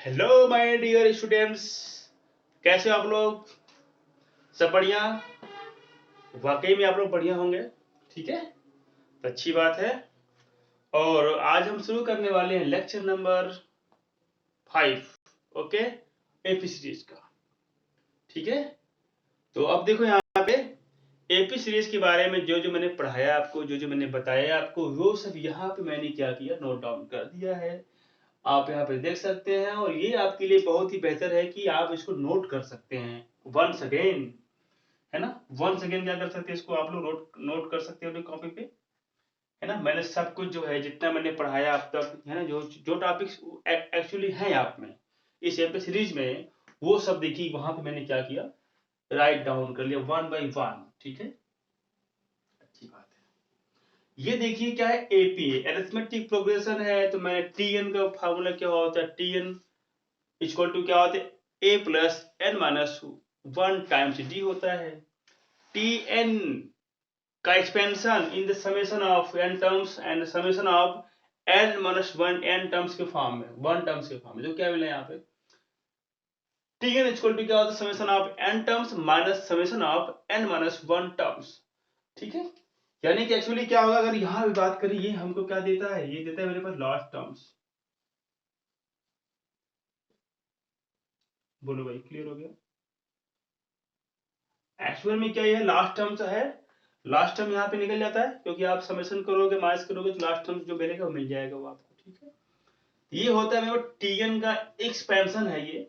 Hello my dear students, कैसे हो आप लोग? सब बढ़िया? वाकई में आप लोग बढ़िया होंगे। ठीक है, तो अच्छी बात है। और आज हम शुरू करने वाले हैं lecture number 5। Okay, AP series का। ठीक है, तो अब देखो यहाँ पे एपी सीरीज के बारे में जो जो मैंने पढ़ाया आपको, जो जो मैंने बताया आपको, वो सब यहाँ पे मैंने क्या किया, नोट डाउन कर दिया है। आप यहाँ पे देख सकते हैं और ये आपके लिए बहुत ही बेहतर है कि आप इसको नोट कर सकते हैं वंस अगेन, है ना। वंस अगेन क्या कर सकते हैं, इसको आप लोग नोट कर सकते हो अपनी कॉपी पे, है ना। मैंने सब कुछ जो है जितना मैंने पढ़ाया अब तक, है ना, जो जो टॉपिक्स एक्चुअली हैं आप में इस एपी सीरीज में, वो सब देखिए वहां पे मैंने क्या किया, राइट डाउन कर लिया वन बाय वन। ठीक है, अच्छी बात है। ये देखिए क्या है, एपी अरिथमेटिक प्रोग्रेशन है, तो मैं टीएन का फार्मूला क्या होता है, टीएन इक्वल टू क्या होता है, A plus N minus one times D होता है। टी एन का expansion in the summation of N terms and summation of N minus one N terms के फॉर्म में, वन टर्म्स के फॉर्म में, जो क्या मिला यहाँ पे, टी एन इक्वल टू क्या होता है, summation of N terms minus summation of N minus one terms. ठीक है, यानी कि एक्चुअली क्या होगा, अगर यहां भी बात करें, ये हमको क्या देता है, ये देता है मेरे पास लास्ट टर्म्स। बोलो भाई, क्लियर हो गया? एक्चुअल में क्या ये लास्ट टर्म्स है, लास्ट टर्म यहाँ पे निकल जाता है, क्योंकि आप समेशन करोगे, माइनस करोगे, तो लास्ट टर्म जो मिलेगा वो मिल जाएगा वो आपको। ठीक है, ये होता है मेरे टीएन का एक्सपेंशन है ये।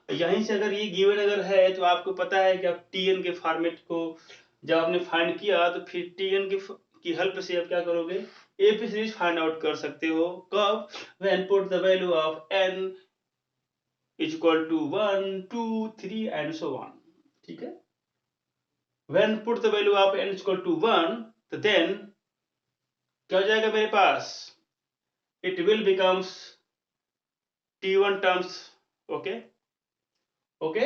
यहीं से अगर ये गिवन अगर है, तो आपको पता है कि आप टीएन के फॉर्मेट को जब आपने फाइंड किया, तो फिर टीएन की हेल्प से आप क्या करोगे, एपी सीरीज फाइंड आउट कर सकते हो। कब? When put the value of N is equal to 1 2 3 and so on. ठीक है, when put the value of n is equal to 1, तो then क्या हो जाएगा मेरे पास, it will becomes t1 terms। Okay okay,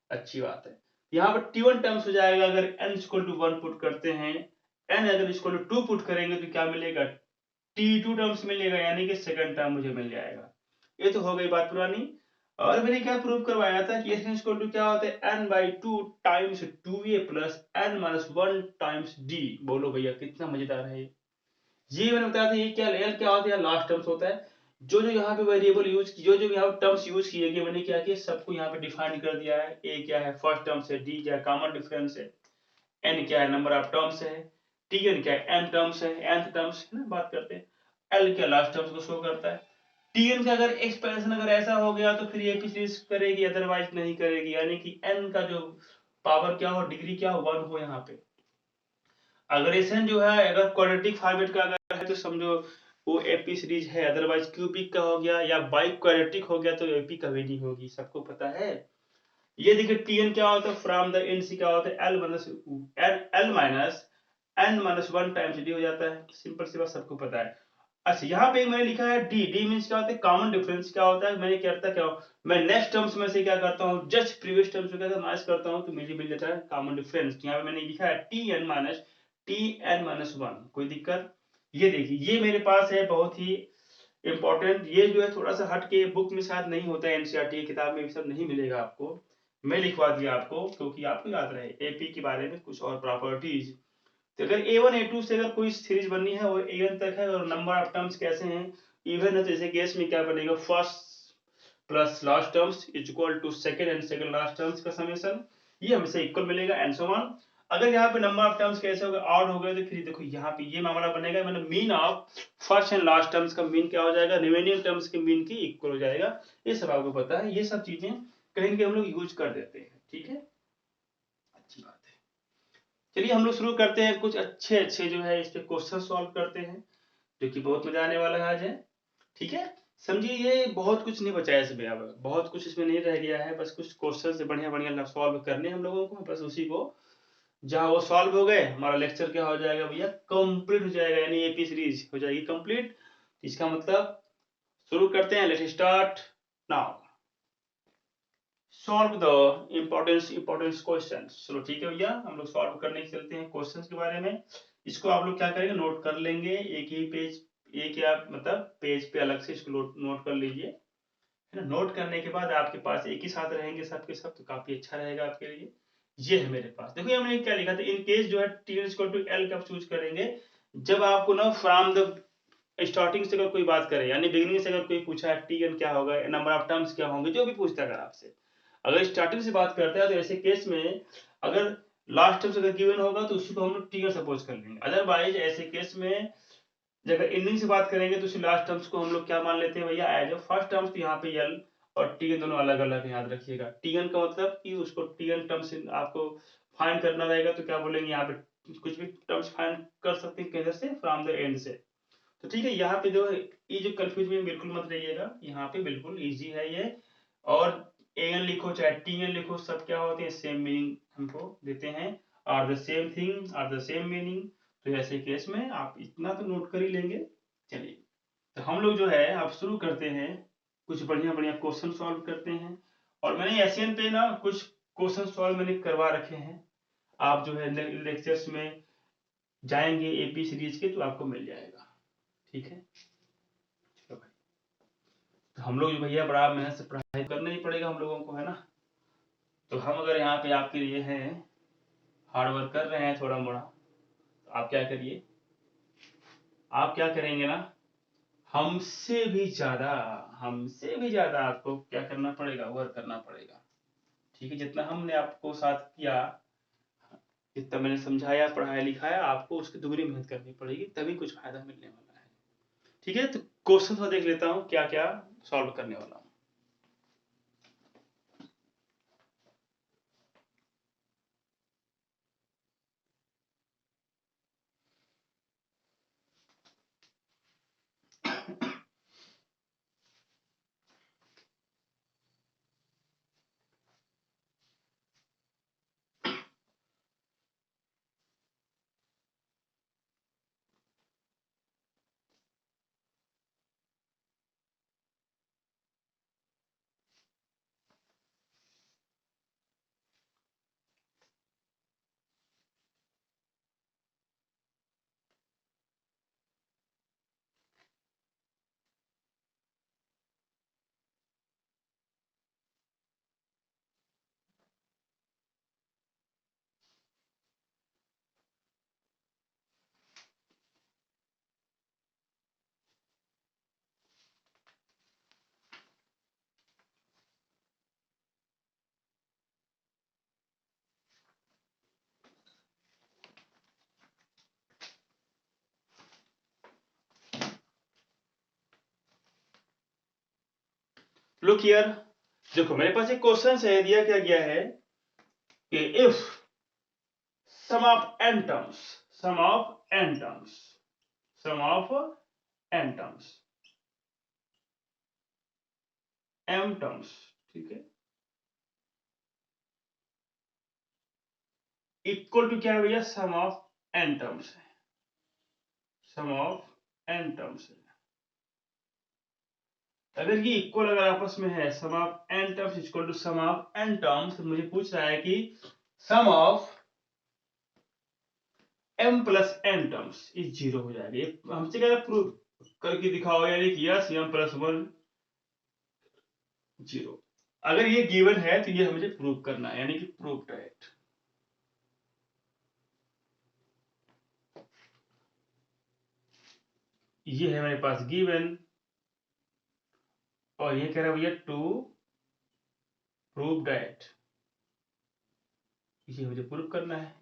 अच्छी बात है। यहाँ पर t1 टर्म्स हो जाएगा अगर n इक्वल टू 1 पुट करते हैं, n अगर इक्वल टू 2 पुट करेंगे तो क्या मिलेगा, t2 टर्म्स मिलेगा, यानी कि सेकंड टर्म मुझे मिल जाएगा। ये तो हो गई बात पुरानी। और मैंने क्या प्रूव करवाया था कि n इक्वल टू क्या होता है, n by 2 times 2a plus n minus 1 times d। बोलो भैया कितना मजेदार है ये मैंने बताया था। ये क्या, एल क्या होता है, लास्ट टर्म्स होता है। जो जो यहाँ पे वेरिएबल यूज, जो जो यहाँ टर्म्स यूज किए गए, मैंने क्या किया, सबको यहाँ पे डिफाइन कर दिया है। ए क्या है, फर्स्ट टर्म्स है, डी क्या है, कॉमन डिफरेंस है, एन क्या है, नंबर ऑफ टर्म्स है, टी एन क्या है, एन टर्म्स है, एनथ टर्म्स है ना, बात करते हैं। एल क्या लास्ट टर्म्स को शो करता है। टी एन का अगर एक्सपेंशन अगर ऐसा हो गया तो फिर एपी सीरीज करेगी, अदरवाइज नहीं करेगी, यानी कि एन का जो पावर क्या हो, डिग्री क्या हो, 1 हो यहाँ पे। अग्रेशन जो है अगर क्वाड्रेटिक फॉर्मेट का अगर है तो समझो वो एपी सीरीज है, अदरवाइज क्यूबिक का हो गया या बाई क्वाड्रेटिक हो गया तो एपी कभी नहीं होगी, सबको पता है। ये देखिए टीएन क्या होता है, फ्रॉम द एन सी क्या होता है, L minus N minus one times D हो जाता है। सिंपल सी बात, सबको पता है। अच्छा, यहाँ पे मैंने लिखा है डी, डी मीन्स क्या होता है, कॉमन डिफरेंस। क्या होता है, मैंने क्या करता क्या, मैं नेक्स्ट टर्म्स में से क्या करता हूँ, जस्ट प्रीवियस टर्म्स में क्या माइनस करता हूँ, तो मुझे मिल जाता है कॉमन डिफरेंस। यहाँ पे मैंने लिखा है टी एन माइनस वन। कोई दिक्कत? ये देखिए ये मेरे पास है, बहुत ही इंपॉर्टेंट। ये जो है थोड़ा सा हट के बुक में शायद नहीं होता है, एनसीईआरटी किताब में भी सब नहीं मिलेगा आपको, मैं लिखवा दिया आपको क्योंकि आपको याद रहे एपी के बारे में कुछ और प्रॉपर्टीज। तो अगर A1 A2 से अगर कोई सीरीज बननी है वो an तक है, और नंबर ऑफ टर्म्स कैसे हैं, इवन है, तो इसे केस में क्या बनेगा, first plus last terms is equal to second and second last terms का समेशन, ये हमेशा इक्वल मिलेगा एंड सो ऑन। अगर यहाँ पे नंबर ऑफ टर्म्स कैसे हो गए, ऑड हो गए, तो फिर देखो यहाँ पे ये मामला बनेगा, मतलब mean of first and last terms का मीन क्या हो जाएगा, रिमेनिंग टर्म्स के मीन की इक्वल हो जाएगा। ये सब आपको पता है, ये सब चीजें कहीं ना कहीं हम लोग यूज कर देते हैं। ठीक है, अच्छी बात है। चलिए हम लोग शुरू करते हैं, कुछ अच्छे अच्छे जो है इस पे क्वेश्चन सॉल्व करते हैं, जो कि बहुत मजा आने वाला है आज है। ठीक है, समझिए ये बहुत कुछ नहीं बचा है इसमें, अब बहुत कुछ इसमें नहीं रह गया है, बस कुछ क्वेश्चन से बढ़िया बढ़िया सॉल्व करने हम लोगों को, बस उसी को जहां वो सॉल्व हो गए हमारा लेक्चर क्या हो जाएगा भैया, कंप्लीट हो जाएगा, यानी एपी सीरीज हो जाएगी कंप्लीट। इसका मतलब शुरू करते हैं, let's start now, solve the importance questions. चलो ठीक है भैया, हम लोग सॉल्व करने चलते हैं क्वेश्चंस के बारे में। इसको आप लोग क्या करेंगे, नोट कर लेंगे, एक ही पेज, एक या मतलब पेज पे अलग से इसको नोट कर लीजिए, है है ना। नोट करने के बाद आपके पास एक ही साथ रहेंगे सबके सब, तो काफी अच्छा रहेगा आपके लिए। ये है मेरे पास, देखो हमने क्या लिखा था, इन केस जो है टी इक्वल टू एल कब चूज करेंगे, जब आपको ना फ्रॉम द स्टार्टिंग से अगर कोई बात करे, यानी बिगिनिंग से अगर कोई पूछा है टी एन क्या होगा, नंबर ऑफ टर्म्स क्या होंगे, जो भी पूछता है अगर आपसे, अगर स्टार्टिंग से बात करता है तो ऐसे केस में अगर लास्ट टर्म्स अगर गिवन होगा तो उसी को हम लोग टी एन सपोज कर लेंगे। अदरवाइज ऐसे केस में जब एंडिंग से बात करेंगे तो उसी लास्ट टर्म्स को हम लोग क्या मान लेते हैं भैया एज फर्स्ट टर्म्स, तो यहाँ पे एल और टी एन दोनों अलग अलग याद रखिएगा। टी एन का मतलब कि उसको टी एन टर्म्स आपको फाइंड करना रहेगा, तो क्या बोलेंगे यहाँ पे कुछ भी टर्म्स फाइंड कर सकते हैं किधर से, फ्रॉम द एंड से। तो ठीक है, यहाँ पे जो ये जो कंफ्यूज में बिल्कुल मत रहिएगा, यहाँ पे बिल्कुल इजी है ये। और एन लिखो चाहे टी एन लिखो, सब क्या होते हैं, सेम मीनिंग हमको देते हैं, are the same thing, are the same meaning. तो ऐसे केस में आप इतना तो नोट कर ही लेंगे। चलिए, तो हम लोग जो है अब शुरू करते हैं, कुछ बढ़िया बढ़िया क्वेश्चन सॉल्व करते हैं। और मैंने एसएन पे ना कुछ क्वेश्चन सॉल्व मैंने करवा रखे हैं, आप जो है लेक्चर्स में जाएंगे एपी सीरीज के तो आपको मिल जाएगा, ठीक है। चलो भाई, तो हम लोग जो भैया बड़ा मेहनत से पढ़ाई करना ही पड़ेगा हम लोगों को, है ना। तो हम अगर यहाँ पे आपके लिए हैं हार्ड वर्क कर रहे हैं थोड़ा मोड़ा, तो आप क्या करिए, आप क्या करेंगे ना, हमसे भी ज्यादा आपको क्या करना पड़ेगा, वर्क करना पड़ेगा, ठीक है। जितना हमने आपको साथ किया, जितना मैंने समझाया पढ़ाया लिखाया, आपको उसकी दुगनी मेहनत करनी पड़ेगी, तभी कुछ फायदा मिलने वाला है, ठीक है। तो क्वेश्चन में देख लेता हूँ क्या क्या सॉल्व करने वाला हूँ। लुक हियर, देखो मेरे पास एक क्वेश्चन है, दिया क्या गया है कि if sum of n terms, sum of n terms, sum of n terms, m terms, ठीक है, इक्वल टू क्या है भैया, सम ऑफ n टर्म्स है, सम ऑफ n टर्म्स है। अगर ये इक्वल अगर आपस में है, sum of n terms equal to sum of n terms, तो मुझे पूछ रहा है कि sum of m plus n terms is zero हो जाएगा। ये हमसे क्या प्रूव करके दिखाओ, यानी कि yes m plus one zero. अगर ये गिवन है तो ये मुझे प्रूव करना है, यानी कि प्रूव दैट। ये है मेरे पास गिवन, और ये कह रहा है भैया टू प्रूव दैट, ये मुझे प्रूव करना है।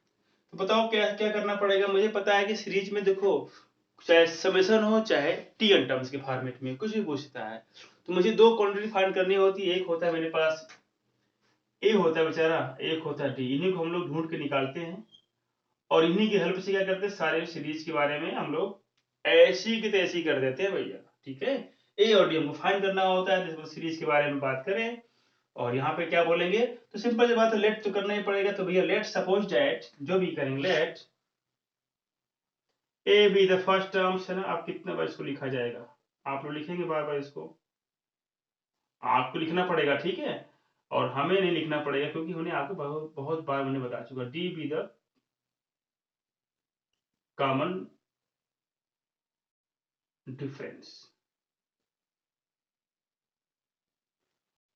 तो बताओ क्या क्या करना पड़ेगा। मुझे पता है कि सीरीज में देखो, चाहे समेशन हो चाहे टी एन टर्म्स के फॉर्मेट में कुछ भी पूछता है, तो मुझे दो क्वांटिटी फाइंड करनी होती है। एक होता है मेरे पास ए होता है बेचारा, एक होता है डी, इन्हीं को हम लोग ढूंढ के निकालते हैं, और इन्हीं की हेल्प से क्या करते हैं, सारे सीरीज के बारे में हम लोग ऐसी की तैसी कर देते हैं भैया, ठीक है। ए और डी हमको फाइंड करना होता है, जैसे सीरीज के बारे में बात करें, और यहाँ पे क्या बोलेंगे, तो सिंपल सी बात है, लेट तो करना ही पड़ेगा। तो भैया लेट सपोज दैट, जो भी करेंगे, let a be the first terms, है ना। आप कितने बार इसको लिखा जाएगा, आप लोग लिखेंगे बार बार इसको, आपको लिखना पड़ेगा, ठीक है। और हमें नहीं लिखना पड़ेगा, क्योंकि हमने आपको बहुत बहुत बार मैंने बता चुका, D be the common difference,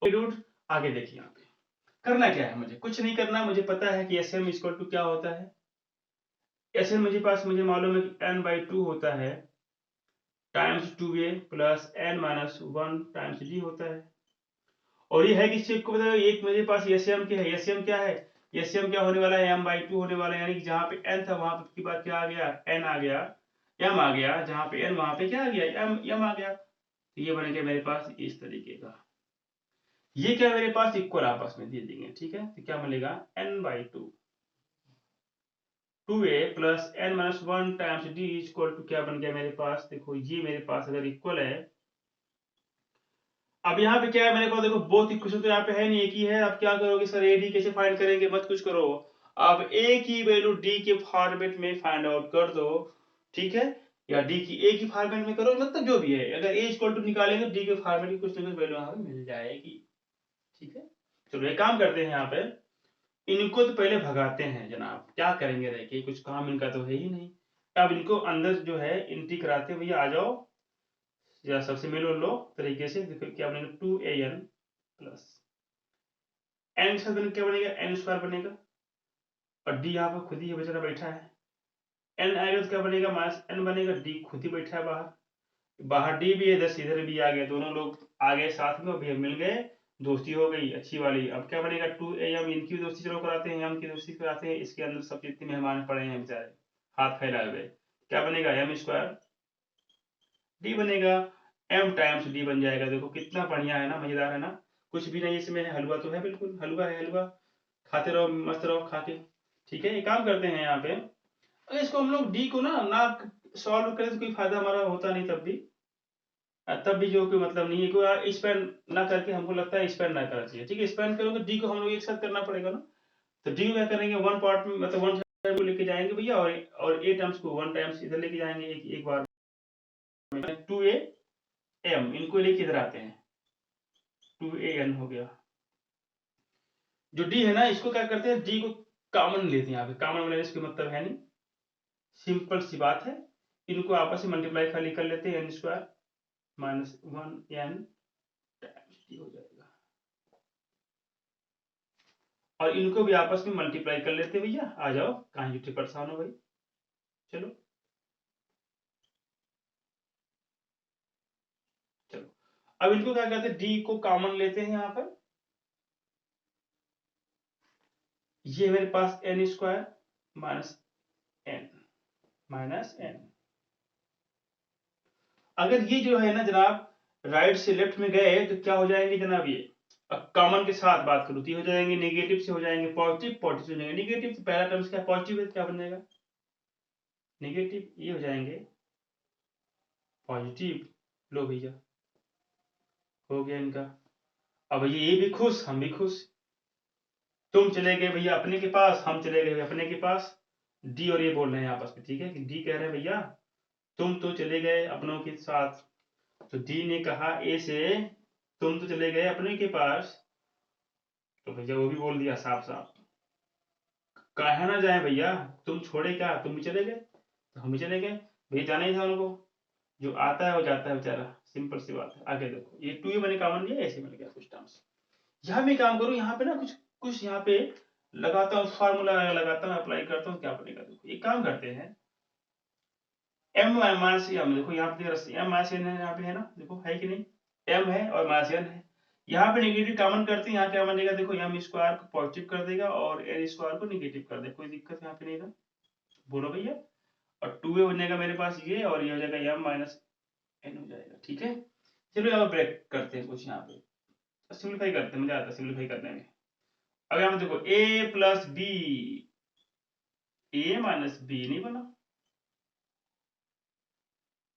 dude आगे देखिए यहाँ पे करना क्या है, मुझे कुछ नहीं करना, मुझे पता है कि एस एम इक्वल टू क्या होता है। एस एम मुझे मालूम है कि n/2 होता है times 2a plus n minus 1 times d होता है। और ये है किस चीज को बताओ, एक मेरे पास एसएम क्या है, एसएम क्या है, एसएम क्या होने वाला है m/2 होने वाला है, यानी कि जहां पे n था वहां पे की बात क्या आ गया, n आ गया, m आ गया, जहां पे n वहां पे क्या आ गया, m आ गया। तो ये बन गया मेरे पास इस तरीके का, ये क्या मेरे पास इक्वल आपस में दे देंगे, ठीक है। तो क्या मिलेगा n/2 2a plus n minus 1 times d equal to क्या बन गया मेरे पास, देखो ये मेरे पास अगर इक्वल है, अब यहाँ पे क्या है मेरे पास, देखो बहुत इक्वेशन तो यहाँ पे है नहीं, एक ही है। आप क्या करोगे सर, ए डी कैसे फाइंड करेंगे, मत कुछ करो, आप ए की वैल्यू डी के फॉर्मेट में फाइंड आउट कर दो, ठीक है, या डी की ए की फॉर्मेट में करो, मतलब जो भी है, अगर ए इक्वल टू निकालेंगे डी के फॉर्मेट की कुछ ना कुछ वैल्यू यहाँ पे मिल जाएगी, ठीक है। चलो एक काम करते हैं, यहाँ पे इनको तो पहले भगाते हैं जनाब, क्या करेंगे रह के, कुछ काम इनका तो है ही नहीं। अब इनको अंदर जो है एंट्री कराते, भैया आ जाओ, या सबसे मिलो लो तरीके से, देखो क्या बनेगा 2an प्लस एन स्क्वायर क्या बनेगा, एन स्क्वायर बनेगा, और डी यहाँ पर खुद ही बेचारा बैठा है, एन आएगा तो क्या बनेगा माइनस एन बनेगा, डी खुद ही बैठा है बाहर, बाहर डी भी है, इधर इधर भी आ गया, दोनों लोग आ गए साथ में, अभी मिल गए, दोस्ती हो गई अच्छी वाली। अब क्या बनेगा 2am, इनकी भी दोस्ती चलो कराते हैं, एम की दोस्ती कराते हैं, इसके अंदर सब जितने मेहमान पड़े हैं बेचारे हाथ फैलाए हुए, क्या बनेगा एम स्क्वायर डी बनेगा, एम टाइम्स डी बन जाएगा। देखो कितना बढ़िया है ना, मजेदार है ना, कुछ भी नहीं इसमें है, हलवा तो है, बिल्कुल हलवा है, हलवा खाते रहो, मस्त रहो खा के, ठीक है। एक काम करते हैं यहाँ पे, अगर इसको हम लोग डी को ना सॉल्व करें तो कोई फायदा हमारा होता नहीं, तब भी जो कोई मतलब नहीं है, कोई स्पेंड ना करके हमको लगता है स्पेंड ना करना चाहिए, ठीक है। स्पेंड करोगे डी को हम लोग एक साथ करना पड़ेगा ना, तो डी को क्या करेंगे, वन पार्ट में मतलब वन टाइम को लेके जाएंगे भैया, और ए टर्म्स को वन टाइम्स इधर लेके जाएंगे, एक बार 2am इनको लेके इधर आते हैं, 2an हो गया, जो डी है ना इसको क्या करते हैं, डी को कॉमन लेते हैं, यहाँ पे कॉमन लेने से मतलब है नहीं, सिंपल सी बात है, इनको आपस में मल्टीप्लाई खाली कर लेते हैं, N square minus 1n times D हो जाएगा, और इनको भी आपस में मल्टीप्लाई कर लेते हैं भैया, आ जाओ कहाँ जुटे परेशान हो भाई, चलो चलो। अब इनको क्या कहते हैं, डी को कॉमन लेते हैं यहाँ पर, ये मेरे पास एन स्क्वायर माइनस एन, अगर ये जो है ना जनाब राइट से लेफ्ट में गए तो क्या हो जाएंगे जनाब, ये कॉमन के साथ बात करूँ तो हो जाएंगे नेगेटिव से हो जाएंगे पॉजिटिव, पॉजिटिव से हो जाएंगे नेगेटिव, तो पहला टर्म क्या पॉजिटिव है, क्या बन जाएगा नेगेटिव, ये हो जाएंगे पॉजिटिव, लो भैया हो गया इनका। अब ये भी खुश, हम भी खुश, तुम चले गए भैया अपने के पास, हम चले गए अपने के पास, डी और ये बोल रहे हैं आपस में, ठीक है, कि डी कह रहे हैं भैया तुम तो चले गए अपनों के साथ, तो डी ने कहा ए से तुम तो चले गए अपने के पास, तो भैया वो भी बोल दिया साफ साफ, कहा ना जाए भैया, तुम छोड़े क्या, तुम भी चले गए तो हम भी चले गए, भैया जाना ही था उनको, जो आता है वो जाता है बेचारा, सिंपल सी बात है। आगे देखो ये 2 मैंने कॉमन लिया, ऐसे मिल गया कुछ टर्म्स, यहाँ भी काम करूँ, यहाँ पे ना कुछ कुछ यहाँ पे लगाता हूँ, फार्मूला लगाता हूँ, अप्लाई करता हूँ, क्या बनेगा, देखो एक काम करते हैं, एम माइनस एम, देखो यहाँ पे एम माइनस एन है, यहाँ पे है ना, देखो है कि नहीं, एम है और माइनस एन है, यहाँ पे नेगेटिव कॉमन करते हैं, यहाँ क्या बनेगा, देखो एम स्क्वायर को पॉजिटिव कर देगा और एन स्क्वायर को नेगेटिव कर देगा, कोई दिक्कत यहाँ पे नहीं ना, बोलो भैया, और 2a बनेगा मेरे पास ये, और ये हो जाएगा एम माइनस एन हो जाएगा, ठीक है। चलो यहाँ ब्रेक करते हैं कुछ, यहाँ पे सिंप्लीफाई करते हैं, मजा आता है सिंप्लीफाई करने में। अब यहाँ पे देखो a plus B, A minus B नहीं बना,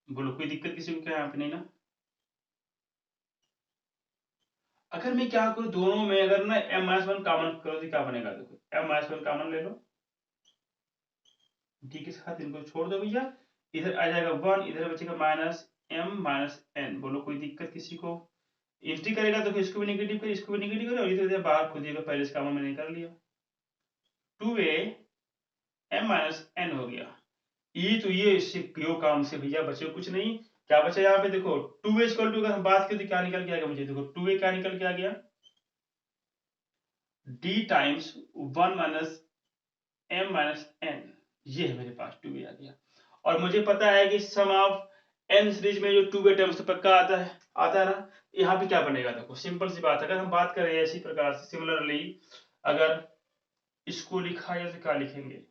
बोलो कोई दिक्कत किसी को क्या यहाँ पे नहीं ना। अगर मैं क्या करूं दोनों में, अगर ना एम माइनस वन कॉमन करो तो क्या बनेगा, देखो एम माइनस वन कॉमन ले लो, डी के साथ इनको छोड़ दो भैया, इधर आ जाएगा 1, इधर बचेगा माइनस एम माइनस एन, बोलो कोई दिक्कत किसी को, एंट्री करेगा तो इसको भी नेगेटिव करे, इसको भी नेगेटिव करे, और इधर बाहर खुदेगा, पहले इसका कॉमन मैंने कर लिया, 2a एम माइनस एन हो गया, ये तो ये इससे क्यों काम से भैया बचे कुछ नहीं, क्या बचा यहाँ पे देखो 2a इक्वल टू, अगर हम बात करें तो क्या निकल के आ गया मुझे, देखो 2a क्या निकल के आ गया D times 1 minus m minus n, ये है मेरे पास 2a आ गया। और मुझे पता है कि सम ऑफ n सीरीज में जो 2a टर्म्स तो पक्का आता है ना। यहाँ पे क्या बनेगा, देखो सिंपल सी बात है, अगर हम बात करें इसी प्रकार से सिमिलरली, अगर इसको लिखा है तो क्या लिखेंगे,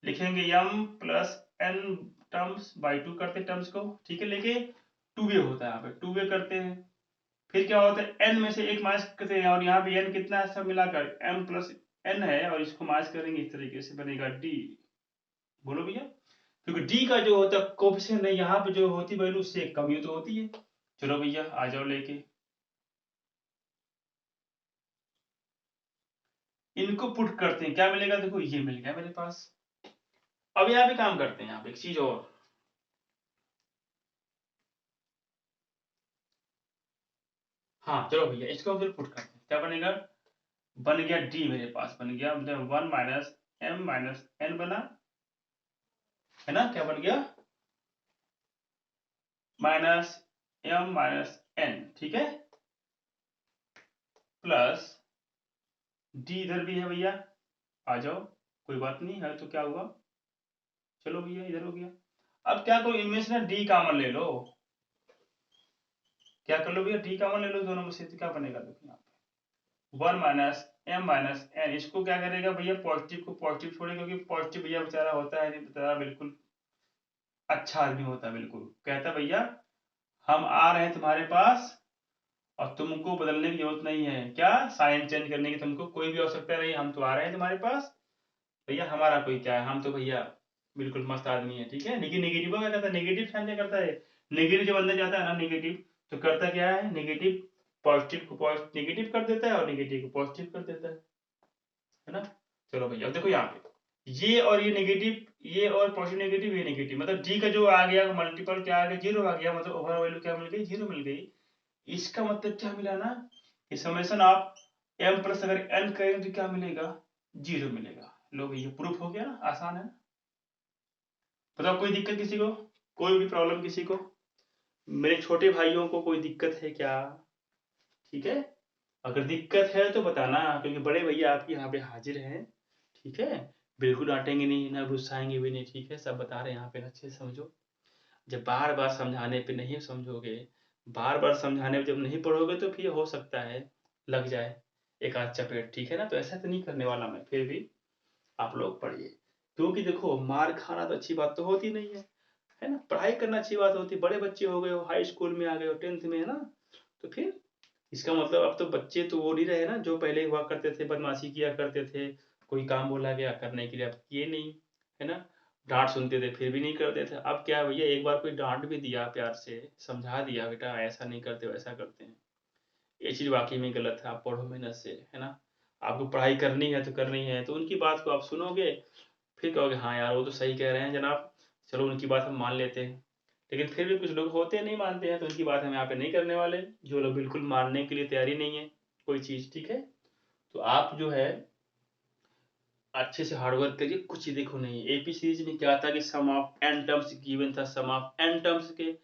लिखेंगे m plus n terms by 2 करते टर्म्स को, ठीक है, लेके 2a होता है, यहाँ पे 2a करते हैं, फिर क्या होता है n में से एक माइनस करते हैं, और यहाँ पे n कितना है, सब मिलाकर m प्लस n है, और इसको माइनस करेंगे, इस तरीके से बनेगा d। बोलो भैया, क्योंकि d का जो होता है कोफिशिएंट है, यहाँ पे जो होती वैल्यू उससे कम ही तो होती है। चलो भैया आ जाओ लेके, इनको पुट करते हैं, क्या मिलेगा, देखो ये मिल गया मेरे पास। अब यहाँ पे काम करते हैं, यहाँ पे एक चीज और, हाँ चलो भैया इसको फिर पुट करते हैं, क्या बनेगा, बन गया d मेरे पास बन गया, मतलब 1 माइनस m माइनस n बना, है ना, क्या बन गया, माइनस m माइनस n, ठीक है, प्लस d इधर भी है भैया, आ जाओ, कोई बात नहीं है तो क्या हुआ, चलो भैया इधर हो गया। अब क्या करो, इनमें से ना d कॉमन ले लो, क्या कर लो भैया, d कॉमन ले लो दोनों में से, तो क्या बनेगा, देखो यहाँ पे 1 माइनस m माइनस n, इसको क्या करेगा भैया, पॉजिटिव को पॉजिटिव छोड़े, क्योंकि पॉजिटिव भैया बेचारा होता है नहीं, बेचारा बिल्कुल अच्छा आदमी होता है, बिल्कुल कहता है भैया हम आ रहे हैं तुम्हारे पास, और तुमको बदलने की जरूरत नहीं है, क्या साइन चेंज करने की तुमको कोई भी आवश्यकता नहीं, हम तो आ रहे हैं तुम्हारे पास भैया, हमारा कोई क्या है, हम तो भैया बिल्कुल मस्त आदमी है, ठीक है। लेकिन नेगेटिव क्या करता है, नेगेटिव साइन क्या करता है, नेगेटिव जब अंदर जाता है ना नेगेटिव, तो करता क्या है, नेगेटिव पॉजिटिव को नेगेटिव कर देता है, और नेगेटिव को पॉजिटिव कर देता है ना। चलो भैया अब देखो यहाँ पे ये और ये नेगेटिव, ये और पॉजिटिव नेगेटिव, ये नेगेटिव, मतलब डी का जो आ गया मल्टीपल क्या आ गया, जीरो आ गया, मतलब ओवर वैल्यू क्या मिल गई, जीरो मिल गई। इसका मतलब क्या मिला ना, कि समेशन आप m प्लस अगर n करें तो क्या मिलेगा, जीरो मिलेगा। लो भैया प्रूफ हो गया ना, आसान है। बताओ कोई दिक्कत किसी को, कोई भी प्रॉब्लम किसी को, मेरे छोटे भाइयों को कोई दिक्कत है क्या, ठीक है, अगर दिक्कत है तो बताना, क्योंकि बड़े भैया आपके यहाँ पे हाजिर हैं, ठीक है, बिल्कुल डांटेंगे नहीं ना गुस्साएंगे भी नहीं, ठीक है, सब बता रहे हैं यहाँ पे, अच्छे से समझो। जब बार बार समझाने पे नहीं समझोगे, बार बार समझाने पे जब नहीं पढ़ोगे, तो फिर हो सकता है लग जाए एक आध चपेट, ठीक है ना, तो ऐसा तो नहीं करने वाला मैं, फिर भी आप लोग पढ़िए, क्योंकि देखो मार खाना तो अच्छी बात तो होती नहीं है ना, पढ़ाई करना अच्छी बात होती है, बड़े बच्चे हो गए हो, हाई स्कूल में आ गए हो, 10th में, है ना, तो फिर इसका मतलब अब तो बच्चे तो वो नहीं रहे ना जो पहले हुआ करते थे, बदमाशी किया करते थे, कोई काम बोला गया करने के लिए, अब किए नहीं, है ना, डांट सुनते थे फिर भी नहीं करते थे, अब क्या है भैया, एक बार कोई डांट भी दिया प्यार से समझा दिया, बेटा ऐसा नहीं करते वैसा करते हैं, ये चीज वाकई में गलत है, आप पढ़ो मेहनत से, है ना, आपको पढ़ाई करनी है तो करनी है, तो उनकी बात को आप सुनोगे, फिर कहोगे हाँ यार वो तो सही कह रहे हैं जनाब, चलो उनकी बात हम मान लेते हैं। लेकिन फिर भी कुछ लोग होते हैं नहीं मानते हैं, तो उनकी बात हम यहाँ पे नहीं करने वाले, जो लोग बिल्कुल मानने के लिए तैयारी नहीं है कोई चीज, ठीक है, तो आप जो है अच्छे से हार्डवर्क करिए, कुछ ही देखो नहीं, एपी सीरीज में क्या था कि sum of N terms given था, सम ऑफ एन टर्म्स के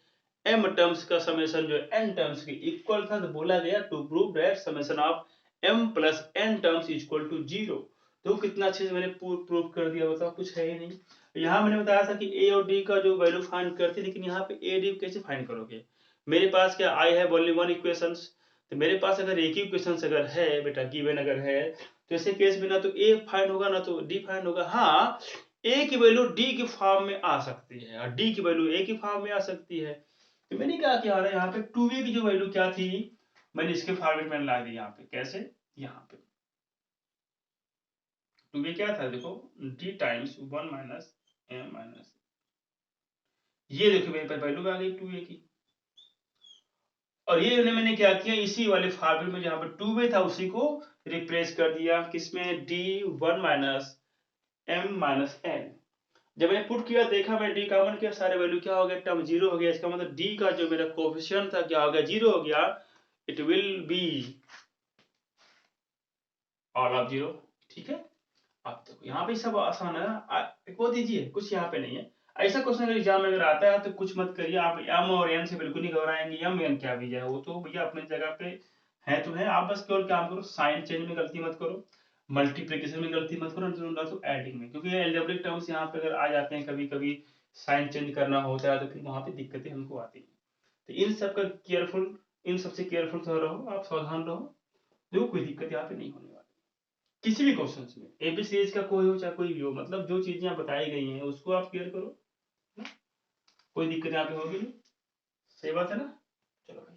एम टर्म्स का समेशन जो एन टर्म्स के इक्वल था, तो बोला गया to prove that summation of M plus N terms equal to zero. तो कितना अच्छे से मैंने प्रूव कर दिया, बताओ कुछ है ही नहीं। यहाँ मैंने बताया था कि ए और डी का जो वैल्यू फाइंड करते, लेकिन यहाँ पे ए डी कैसे फाइंड करोगे, मेरे पास क्या I have only one equations, तो मेरे पास अगर एक ही इक्वेशंस अगर है बेटा, गिवन अगर है, तो ऐसे केस में ना तो ए फाइंड होगा ना तो डी फाइंड होगा। हाँ, ए की वैल्यू डी की फॉर्म में आ सकती है और डी की वैल्यू ए की फॉर्म में आ सकती है, तो मैंने क्या किया यहाँ पे 2a की जो वैल्यू क्या थी, मैंने इसके फॉर्मेट में ला दी यहाँ पे, कैसे, यहाँ पे 2a क्या था, देखो d times 1 minus m minus, ये देखो मेरे पास वैल्यू आ गई 2a की, और ये मैंने क्या किया, इसी वाले फॉर्मेट में जहां पर 2a था उसी को रिप्लेस कर दिया किसमें, d 1 minus m minus n। जब मैंने पुट किया देखा, मैं डी कॉमन किया, सारे वैल्यू क्या हो गया, टर्म जीरो हो गया, इसका मतलब डी का जो मेरा कोफिशिएंट था क्या हो गया, जीरो हो गया, it will be all of zero, ठीक है। अब देखो यहाँ पे सब आसान है ना, वो दीजिए कुछ यहाँ पे नहीं है, ऐसा क्वेश्चन अगर एग्जाम में अगर आता है तो कुछ मत करिए आप, एम और एन से बिल्कुल नहीं घबराएंगे, एम एन क्या भी है वो तो भैया अपने जगह पे है तो है, आप बस केवल काम करो, साइन चेंज में गलती मत करो, मल्टीप्लिकेशन में गलती मत करो, तो एडिंग में, क्योंकि एल्जेब्रिक टर्म्स यहाँ पे अगर आ जाते हैं कभी कभी साइन चेंज करना होता है तो फिर वहां पे दिक्कतें हमको आती हैं। तो इन सब का केयरफुल, इन सबसे केयरफुल रहो, आप सावधान रहो, देखो कोई दिक्कत यहाँ पे नहीं होने वाली किसी भी क्वेश्चन में, एबी सीरीज का कोई हो चाहे कोई भी हो, मतलब जो चीजें यहाँ बताई गई हैं उसको आप क्लियर करो, कोई दिक्कत यहाँ पे होगी नहीं, सही बात है ना। चलो भाई।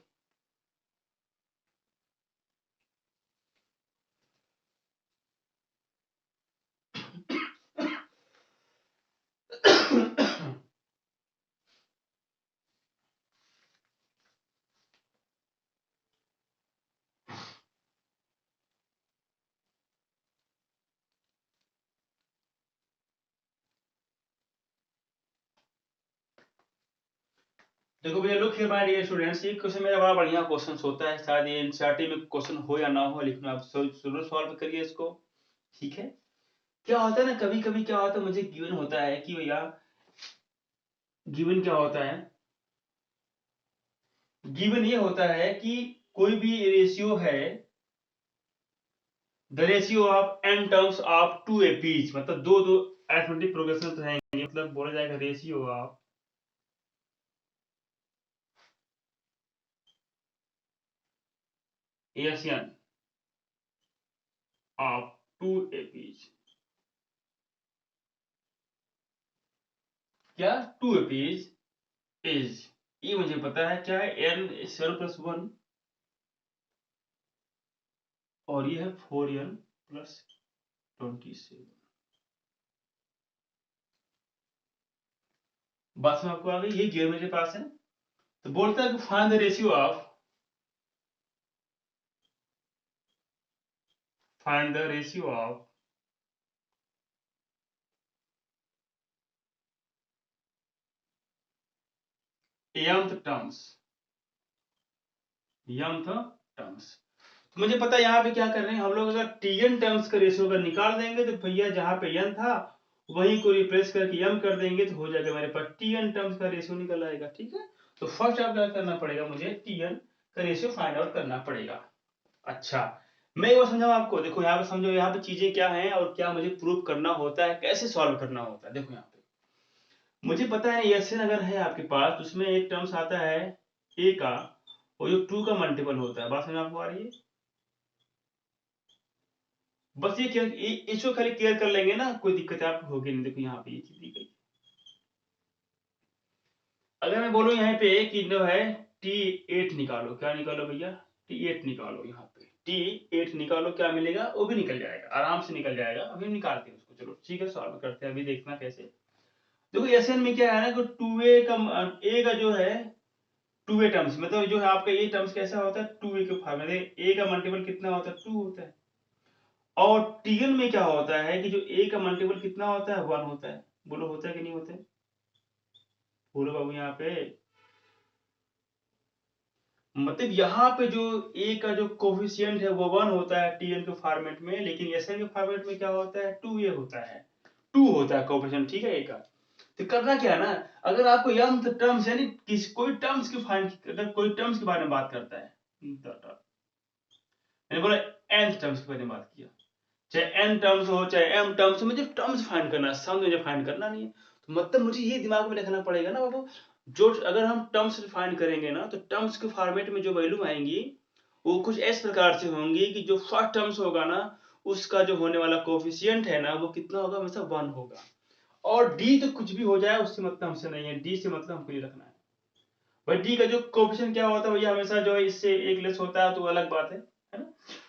देखो भैया, look here my dear students, ये क्वेश्चन मेरा बड़ा बढ़िया क्वेश्चन होता है, शायद ये एनसीईआरटी में क्वेश्चन हो या ना हो, लेकिन आप जरूर सॉल्व करिए इसको, ठीक है। क्या होता है ना, कभी कभी क्या होता है, मुझे गिवन होता है कि भैया, गिवन क्या होता है, गिवन ये होता है कि कोई भी रेशियो है, the ratio of n terms of two A P's, मतलब दो दो अरिथमेटिक प्रोग्रेशन रहेंगे, मतलब बोला जाएगा ratio of Asian of two A P's, क्या टू ए पीच इज, ये मुझे पता है क्या है, n 7+1 और ये है 4n+27, बात समझ आपको आ गई, ये गियर मेरे पास है, तो बोलता है कि find the ratio of, find the ratio of mth terms, mth terms. तो मुझे पता है यहाँ पे क्या कर रहे हैं हम लोग, अगर tn टर्म्स का रेशियो अगर निकाल देंगे तो भैया जहां पे n था वहीं को रिप्लेस करके m कर देंगे तो हो जाएगा मेरे पास tn टर्म्स का रेशियो निकल आएगा, ठीक है। तो फर्स्ट आप क्या करना पड़ेगा, मुझे tn का रेशियो फाइंड आउट करना पड़ेगा। अच्छा, मैं वो समझाऊं आपको, देखो यहाँ पे समझो, यहाँ पे चीजें क्या हैं और क्या मुझे प्रूव करना होता है, कैसे सॉल्व करना होता है। देखो यहाँ पे मुझे पता है एस एन अगर है आपके पास तो उसमें एक टर्म्स आता है ए का, वो जो 2 का मल्टीपल होता है, बात समझ आपको आ रही है। बस ये क्या, इसको खाली क्लियर कर लेंगे ना, कोई दिक्कत आपको होगी नहीं। देखो यहाँ पे ये चीज दी गई, अगर मैं बोलूं यहाँ पे कि जो है T8 निकालो, क्या निकालो भैया, T8 निकालो, यहाँ पे T8 निकालो, क्या मिलेगा, वो भी निकल जाएगा, आराम से निकल जाएगा, अभी निकालते हैं उसको, चलो ठीक है, सॉल्व करते हैं, अभी देखना कैसे। देखो एस एन में क्या है ना कि टू ए का, ए का जो है टू ए टर्म्स, मतलब जो है आपका ए टर्म्स कैसा होता है, टू ए के फॉर्म में ए का मल्टीपल कितना होता है, 2 होता है। और टीएन में क्या होता है कि जो ए का मल्टीपल कितना होता है, 1 होता है। बोलो होता है कि नहीं होता है, बोलो बाबू यहाँ पे। मतलब यहाँ पे जो ए का जो कोफिशिएंट है वो 1 होता है टीएन के फॉर्मेट में, लेकिन एसएन के फॉर्मेट में क्या होता है, 2 ए होता है, 2 होता है कोफिशिएंट, ठीक है ए का। तो करना क्या है ना, अगर आपको यंग टर्म्स यानी किस कोई टर्म्स के फाइंड, अगर कोई टर्म्स के बारे में बात करता है, मैंने बोला n टर्म्स के बारे में बात किया, चाहे n टर्म्स हो चाहे m टर्म्स हो, मुझे टर्म्स फाइंड करना है, सम मुझे फाइंड करना नहीं है। तो मतलब मुझे ये दिमाग में रखना पड़ेगा ना बाबू, जो अगर हम टर्म्स फाइंड करेंगे ना तो टर्म्स के फॉर्मेट में जो वैल्यू आएंगी वो कुछ इस प्रकार से होंगी कि जो फर्स्ट टर्म्स होगा ना उसका जो होने वाला कोफिशिएंट है ना वो कितना होगा, हमेशा 1 होगा। और डी तो कुछ भी हो जाए उससे मतलब हमसे नहीं है, डी से मतलब हमको ये रखना है भाई, डी का जो कोफिशिएंट क्या होता है भैया, हमेशा जो है इससे एक लेस होता है तो अलग बात है ना।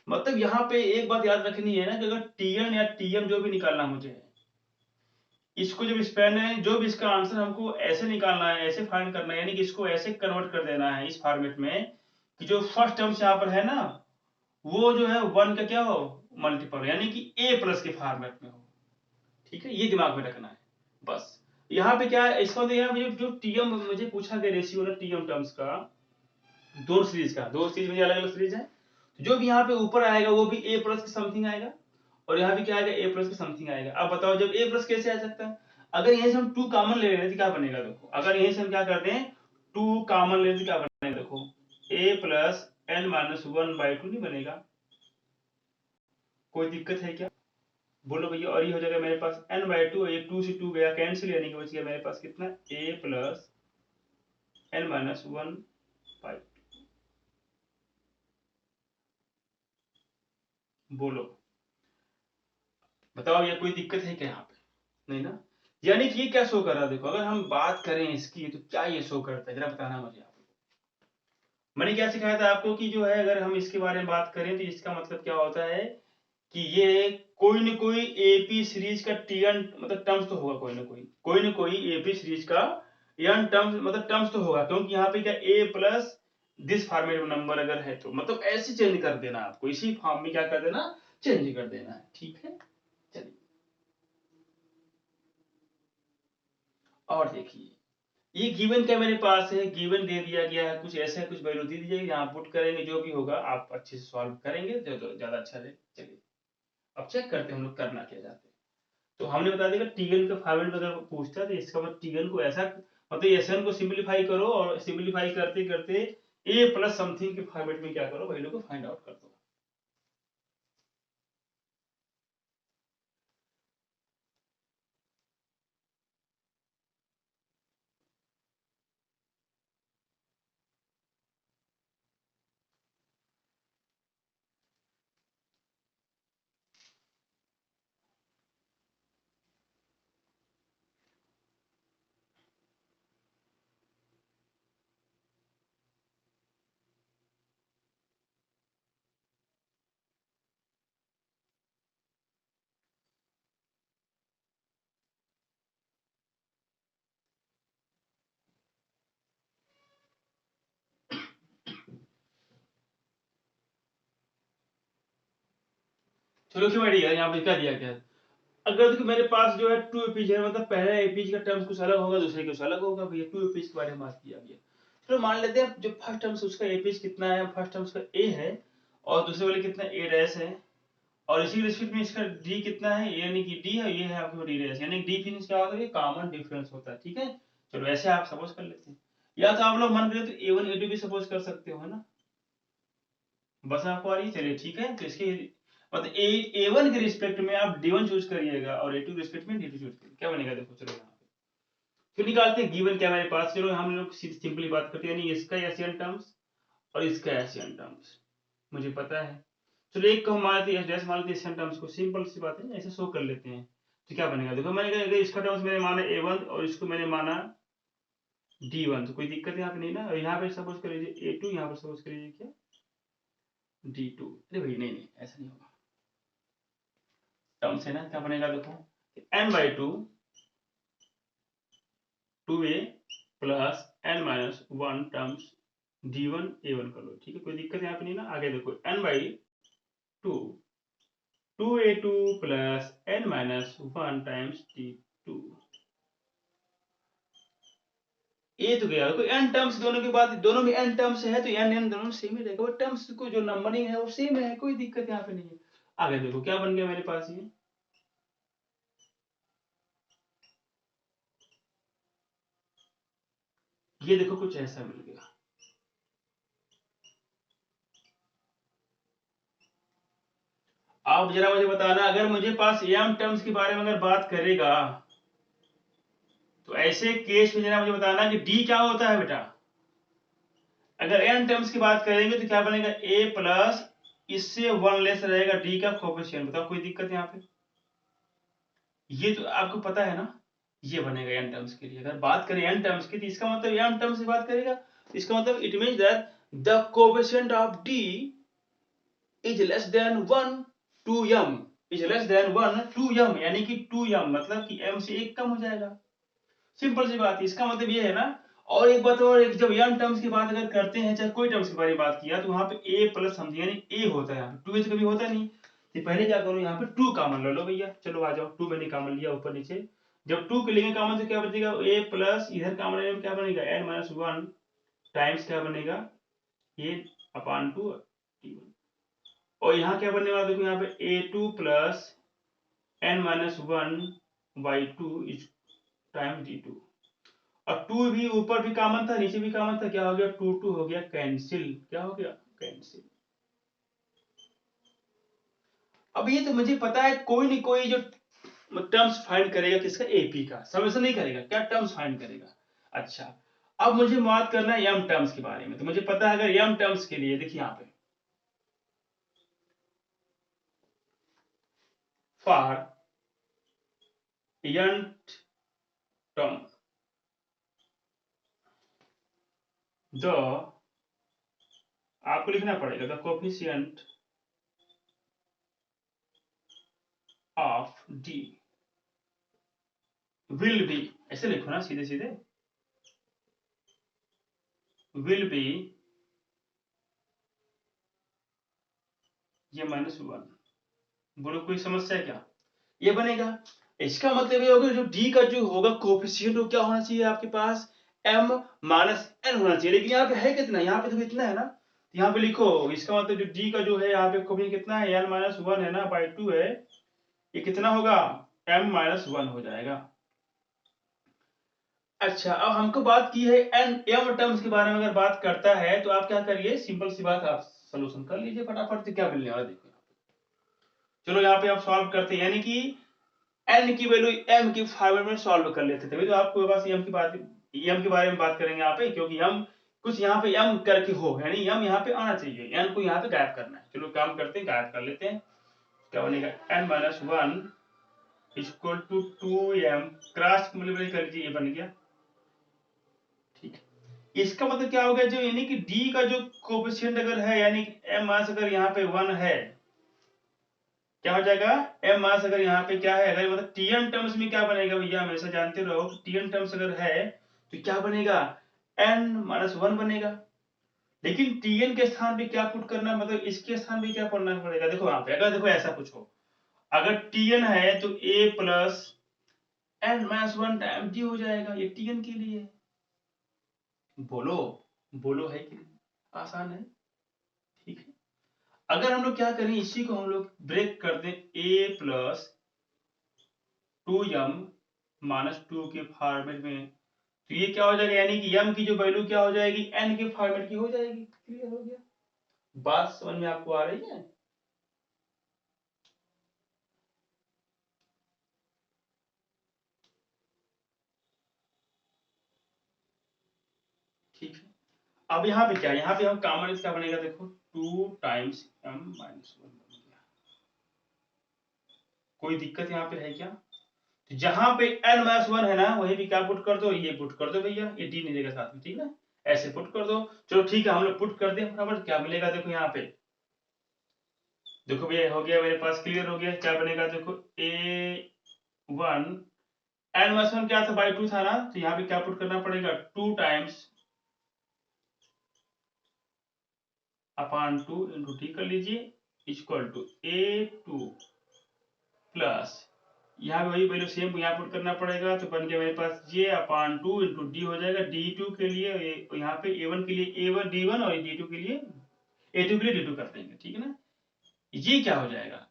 मतलब यहाँ पे एक बात याद रखनी है ना कि अगर टीएन या टीएम जो भी निकालना मुझे है, इसको जब स्पेन है, जो भी इसका आंसर हमको ऐसे निकालना है, ऐसे फाइंड करना है, यानी कि इसको ऐसे कन्वर्ट कर देना है इस फॉर्मेट में कि जो फर्स्ट टर्म्स यहाँ पर है ना वो जो है 1 का क्या हो, मल्टीपल, यानी कि ए प्लस के फॉर्मेट में हो, ठीक है, ये दिमाग में रखना है बस। यहाँ पे क्या है, इसका यहाँ मुझे जो टीएम मुझे पूछा गया रेशियो ना टीएम टर्म्स का, दो सीरीज का, दो सीरीज में अलग अलग सीरीज है, तो जो भी यहाँ पे ऊपर आएगा वो भी ए प्लस के समथिंग आएगा, और यहाँ भी क्या आएगा, ए प्लस के समथिंग आएगा। अब बताओ जब ए प्लस कैसे आ सकता है, अगर यहीं से हम 2 कॉमन ले रहे हैं तो क्या बनेगा, देखो अगर यहीं से हम क्या करते हैं 2 कॉमन ले तो क्या बनेगा, देखो ए प्लस n-1/2 नहीं बनेगा? कोई दिक्कत है क्या? बोलो भैया। और ये हो जाएगा मेरे पास n/2, ये 2 से 2 गया कैंसिल, यानी कि बच गया मेरे पास कितना, a प्लस n-1/2। बोलो बताओ, ये कोई दिक्कत है क्या यहाँ पे? नहीं ना। यानी कि ये क्या शो कर रहा है? देखो, अगर हम बात करें इसकी तो क्या ये शो करता है, जरा बताना मुझे आप। मैंने क्या सिखाया था आपको कि जो है, अगर हम इसके बारे में बात करें तो इसका मतलब क्या होता है कि ये कोई न कोई एपी सीरीज का टीएन मतलब टर्म्स तो होगा, कोई न कोई एपी सीरीज का एन टर्म्स मतलब टर्म्स तो होगा, क्योंकि यहाँ पे क्या ए प्लस दिस फॉर्मेट में नंबर अगर है तो मतलब ऐसे चेंज कर देना, आपको इसी फॉर्म में क्या कर देना, चेंज कर देना है। ठीक है, चलिए और देखिए, ये गिवन क्या मेरे पास है, गिवन दे दिया गया है, कुछ ऐसा कुछ वैल्यू दे दी जाएगी, यहाँ पुट करेंगे, जो भी होगा आप अच्छे से सॉल्व करेंगे तो ज्यादा अच्छा रहे। चलिए अब चेक करते हैं हम लोग करना क्या चाहते हैं। तो हमने बता दिया टीगन का फॉर्मेट अगर पूछता है तो इसका मतलब टीगन को ऐसा मतलब एसएन को सिंपलीफाई करो, और सिंपलीफाई करते करते ए प्लस समथिंग के फॉर्मेट में क्या करो, वैल्यू को फाइंड आउट कर दो। चलो क्यों बढ़िया, यहाँ पे क्या दिया गया है? अगर देखो मेरे पास जो है टू एपीज है, मतलब पहला एपीज का टर्म्स कुछ अलग होगा, दूसरे कुछ अलग होगा, भैया टू एपीज के बारे में बात किया गया। तो मान लेते हैं जो फर्स्ट टर्म्स उसका एपीज कितना है, फर्स्ट टर्म्स का ए है और दूसरे वाले कितना ए डैश है, और इसी रिस्पेक्ट में इसका डी कितना है, यानी कि डी है, ये है आपको डी डैश, यानी डी फिनिश क्या होता है, कॉमन डिफरेंस होता है। ठीक है, चलो ऐसे आप सपोज कर लेते हैं, या तो आप लोग मन करें तो ए1 ए2 भी सपोज कर सकते हो, है ना, बस आपको आ रही है। चलिए ठीक है, तो इसके मतलब ए1 के रिस्पेक्ट में आप डी1 चूज करिएगा और ए2 के रिस्पेक्ट में डी2 चूज करिएगा, क्या बनेगा देखो। चलो यहाँ पे फिर निकालते हैं गिवन क्या मेरे पास, चलो हम लोग सिंपली बात करते हैं, यानी इसका एशियन टर्म्स और इसका एशियन टर्म्स मुझे पता है। चलो एक को हम मान लेते हैं एस मान लेते हैं, एशियन टर्म्स को, सिंपल सी बात है, ऐसे शो कर लेते हैं। तो क्या बनेगा देखो, मैंने कहा इसका टर्म्स मैंने माना ए1 और इसको मैंने माना डी1, तो कोई दिक्कत यहाँ पे नहीं ना। और यहाँ पे सपोज कर लीजिए ए2, यहाँ पर सपोज कर लीजिए क्या डी2। अरे भाई नहीं नहीं, ऐसा नहीं होगा, टर्म्स है ना, क्या बनेगा देखो, n/2 2a plus n-1 terms d1 a1 कर लो। ठीक है, कोई दिक्कत यहाँ पे नहीं ना। आगे देखो n/2 2a2 plus n-1 times d2। ये तो गया, देखो n टर्म्स दोनों के बाद, दोनों में n टर्म्स है तो n दोनों सेम ही रहेगा, वो टर्म्स को जो नंबरिंग है वो सेम है, कोई दिक्कत यहाँ पे नहीं है। आगे देखो क्या बन गया मेरे पास, ये देखो कुछ ऐसा मिल गया। आप जरा मुझे बताना, अगर मुझे पास m टर्म्स के बारे में अगर बात करेगा तो ऐसे केस में जरा मुझे बताना कि d क्या होता है बेटा। अगर n टर्म्स की बात करेंगे तो क्या बनेगा, a प्लस इससे वन लेस रहेगा d का कोफिशिएंट। बताओ कोई दिक्कत है यहाँ पे? ये तो आपको पता है ना, ये बनेगा n टर्म्स के लिए। अगर बात करें n टर्म्स की तो इसका मतलब m टर्म्स की बात करेगा, इसका मतलब it means that the coefficient of d is less than 1 to m, is less than 1 to m, यानी कि 2m मतलब कि m से एक कम हो जाएगा। सिंपल सी बात है, इसका मतलब ये है ना। और एक बात और, एक जब m टर्म्स की बात अगर करते हैं, चाहे कोई टर्म्स के बारे में बात किया, तो वहां पे a प्लस समथिंग यानी a होता है, यहाँ पे 2a तो कभी होता नहीं। तो पहले क्या करो, यहाँ पे 2 कॉमन ले लो भैया, चलो आ जाओ, 2 मैंने कॉमन लिया ऊपर नीचे। जब 2 के लेंगे कॉमन तो क्या बचेगा, a प्लस इधर कॉमन लेने में क्या बनेगा n-1 टाइम्स क्या बनेगा a अपॉन 2 t1। और यहाँ क्या बनने वाला देखो, यहाँ पे a2 plus n-1/2 is times d2। अब 2 भी ऊपर भी कॉमन था, नीचे भी कॉमन था, क्या हो गया 2 2 हो गया कैंसिल, क्या हो गया एक्सपोनेंशियल। अब ये तो मुझे पता है कोई नहीं कोई जो टर्म्स फाइंड करेगा किसका, एपी का, समेशन नहीं करेगा, क्या टर्म्स फाइंड करेगा। अच्छा, अब मुझे बात करना है एम टर्म्स के बारे में। तो मुझे पता है अगर एम टर्म्स के लिए देखिए यहां पे फॉर n टर्म द, आपको लिखना पड़ेगा the coefficient of D will be, ऐसे लिखो ना सीधे सीधे, विल बी ये -1। बोलो कोई समस्या है क्या, ये बनेगा। इसका मतलब ये होगा जो डी का जो होगा कोफिशिएंट वो क्या होना चाहिए आपके पास, m माइनस n होना चाहिए। लेकिन यहाँ पे है कितना, यहाँ पे तो इतना है ना, तो यहाँ पे लिखो इसका मतलब जो डी का जो है यहाँ पे कोफिशिएंट कितना है, n माइनस 1 है ना, बाई 2 है, ये कितना होगा, m माइनस 1 हो जाएगा। अच्छा, अब हमको बात की है एन एम टर्म्स के बारे में, अगर बात करता है तो आप क्या करिए, सिंपल सी बात, आप सोल्यूशन कर लीजिए फटाफट से। क्या मिलने वाला देखो, चलो यहाँ पे आप सॉल्व करते हैं, यानी कि एन की वैल्यू एम के फॉर्मेट में सॉल्व कर लेते थे, तो आपको बस एम की बात, एम के बारे में बात करेंगे यहाँ पे, क्योंकि एम कुछ यहाँ पे एम करके हो, यानी एम यहाँ पे आना चाहिए, एन को यहाँ पे गायब करना है। चलो काम करते हैं, गायब कर लेते हैं। क्या बनेगा, N minus 1 equal to 2m, cross multiply कर लीजिए, ये बन गया। ठीक है, इसका मतलब क्या हो गया, जो यानी कि डी का जो कोएफिशिएंट अगर है, यानी कि एम मास अगर यहाँ पे 1 है, क्या हो जाएगा, एम मास अगर यहाँ पे क्या है, अगर मतलब टीएन टर्म्स में क्या बनेगा भैया, हमेशा जानते रहो टीएन टर्म्स अगर है तो क्या बनेगा, एन माइनस 1 बनेगा। लेकिन टीएन के स्थान पे क्या पुट करना, मतलब इसके स्थान पे क्या पढ़ना पड़ेगा, देखो यहाँ पे, अगर देखो ऐसा पूछो, अगर टीएन है तो A plus N minus 1 time D हो जाएगा, ये टीएन के लिए। बोलो बोलो, है कि नहीं, आसान है। ठीक है, अगर हम लोग क्या करें, इसी को हम लोग ब्रेक कर दें, ए प्लस 2m माइनस 2 के फॉर्मेट में, तो ये क्या हो जाएगा, यानी कि m की जो वैल्यू क्या हो जाएगी, n के फॉर्मेट की हो जाएगी। क्लियर हो गया, बात समझ में आपको आ रही है। ठीक है, अब यहाँ पे क्या, यहाँ पे हम कॉमन इसका बनेगा, देखो 2 टाइम्स m माइनस 1 बन गया। कोई दिक्कत यहाँ पे है क्या, तो जहां पे n माइनस 1 है ना, वही भी क्या पुट कर दो, ये पुट कर दो भैया, ये d नहीं देगा साथ में, ठीक है, ऐसे पुट कर दो। चलो ठीक है, हम लोग पुट कर दें फटाफट, क्या मिलेगा देखो यहाँ पे, देखो भैया हो गया मेरे पास, क्लियर हो गया, क्या बनेगा देखो, a1 एन माइनस 1 क्या था, बाई 2 था ना, तो यहाँ पे क्या पुट करना पड़ेगा, 2 टाइम्स अपॉन 2 इंटू टी कर लीजिए, इक्वल टू a2 प्लस, यहाँ पे वही वैल्यू सेम यहाँ पुट करना पड़ेगा, तो बन गया मेरे पास j अपॉन 2 इंटू डी हो जाएगा, d2 के लिए यहाँ पे a1 के लिए a1 d1 और d2 के लिए a2 के लिए d2 कर देंगे, ठीक है ना। ये क्या हो जाएगा,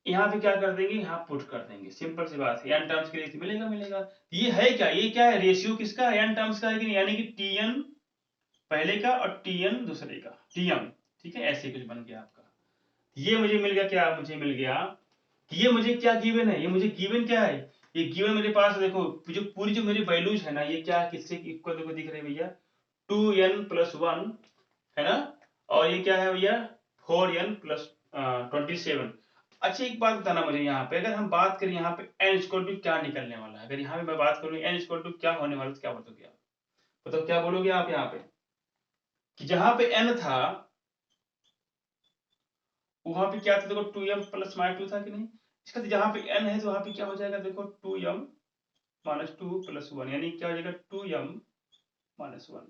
यहाँ पे क्या कर देंगे, यहाँ पुट कर देंगे, सिंपल सी बात है, n टर्म्स के लिए तो मिलेगा मिलेगा। ये है क्या, ये क्या है, रेशियो किसका, n टर्म्स का है कि नहीं, यानी कि tn पहले का और tn दूसरे का, tm, ठीक है, ऐसे कुछ बन गया आपका। ये मुझे मिल गया, क्या मुझे मिल गया कि ये मुझे क्या गिवन है, ये मुझे गिवन क्या है, ये गिवन मेरे पास देखो, जो पूरी जो मेरी वैल्यूज है ना, ये क्या किससे इक्वल देखो दिख रहे हैं भैया, 2n प्लस 1 है ना, और ये क्या है भैया, 4n प्लस 27। अच्छा एक बात बताना मुझे, यहाँ पे अगर हम बात करें, यहाँ पे n इक्वल टू क्या निकलने वाला है, अगर यहाँ पे मैं बात करूँ n इक्वल टू क्या होने वाला है, तो क्या बताओगे आप, बताओ क्या बोलोगे आप यहाँ पे, कि जहां पे n था वहां पे क्या था, देखो 2m प्लस माइनस 2 था कि नहीं, इसका जहां पे n है तो वहां पे क्या हो जाएगा, देखो 2m माइनस 2 प्लस 1, यानी क्या हो जाएगा 2m माइनस 1।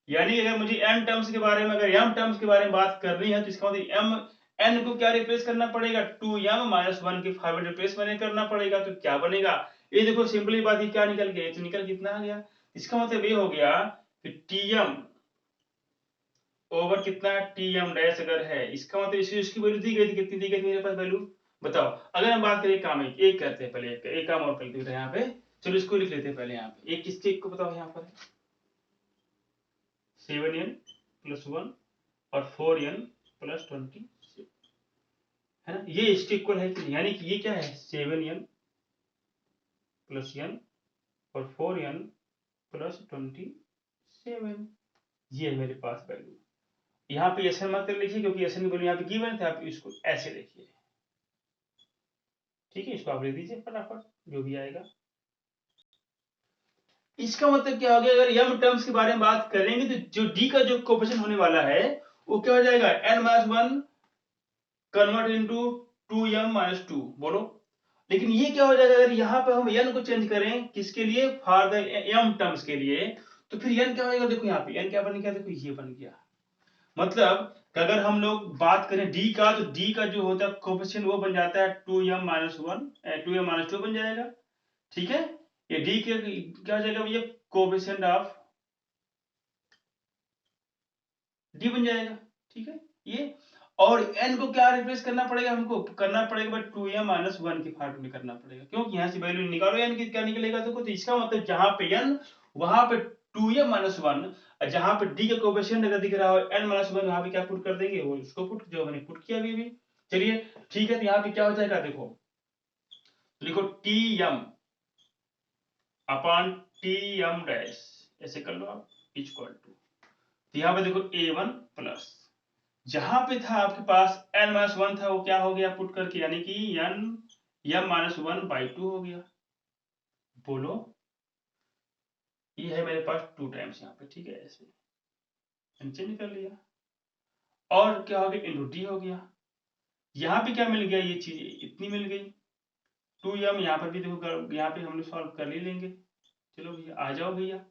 यानी अगर मुझे m टर्म्स के बारे में, अगर m टर्म्स के बारे में बात करनी है, तो इसका मतलब m n को क्या रिप्लेस करना पड़ेगा, 2m माइनस 1 के फॉर्मेट रिप्लेस मैंने करना पड़ेगा, तो क्या बनेगा, ये देखो सिंपली बात, ये क्या निकल गया, ये तो निकल कितना आ गया, इसका मतलब ये हो गया कि tm ओवर कितना tm डैश अगर है, इसका मतलब इसकी वैल्यू दी गई थी, कितनी दी गई थी मेरे पास वैल्यू, बताओ। अगर हम बात करें काम, एक करते हैं पहले, एक काम और कर लेते हैं यहाँ पे, चलो इसको लिख लेते हैं पहले यहाँ पे, एक को बताओ यहाँ पर 7n प्लस 1 और 4n प्लस 20 है ना, ये इसके इक्वल है कि यानी कि ये क्या है 7n प्लस n और 4n प्लस 27, ये है मेरे पास वैल्यू। यहाँ पे एस मत कर लीजिए क्योंकि एस की वैल्यू यहाँ पे गिवन थे, आप इसको ऐसे देखिए, ठीक है, इसको आप लिख दीजिए फटाफट जो भी आएगा। इसका मतलब क्या हो गया, अगर यम टर्म्स के बारे में बात करेंगे तो जो डी का जो कोफिशिएंट होने वाला है वो क्या हो जाएगा n-1 कन्वर्ट इनटू 2m-2, बोलो। लेकिन ये क्या हो जाएगा अगर यहाँ पे हम n को चेंज करें किसके लिए, फॉर द m टर्म्स के लिए, तो फिर n क्या होगा, देखो यहाँ पे n क्या बन गया, देखो ये बन गया। मतलब अगर हम लोग बात करें d का, तो d का जो होता है कोफिशिएंट वो बन जाता है 2m-1 2m-2 बन जाएगा, ठीक है। ये डी के क्या हो जाएगा भैया, कोफिशिएंट ऑफ डी बन जाएगा, ठीक है ये। और n को क्या रिप्लेस करना पड़ेगा, हमको करना पड़ेगा बट 2m-1 के फॉर्म में करना पड़ेगा, क्योंकि यहां से वैल्यू निकालो n की क्या निकलेगा, देखो तो इसका मतलब जहां पे n वहां पे 2m-1, जहां पे d का कोफिशिएंट अगर दिख रहा हो n-1 वहां पे क्या पुट कर देंगे, वो उसको पुट जो मैंने पुट किया अभी। चलिए ठीक है, तो यहाँ पे क्या हो जाएगा, देखो लिखो tm अपॉन tm डैश, ऐसे कर लो आप, इक्वल टू, यहाँ पे देखो a1 प्लस, जहां पे था आपके पास n-1 था वो क्या हो गया पुट करके, यानी कि m-1/2 हो गया, बोलो। ये है मेरे पास 2 टाइम्स यहाँ पे, ठीक है, ऐसे चेंज कर लिया, और क्या हो गया इंटू डी हो गया। यहाँ पे क्या मिल गया, ये चीज इतनी मिल गई 2m, यहाँ पर भी देखो यहाँ पे हम लोग सॉल्व कर ले लेंगे। चलो भैया आ जाओ भैया,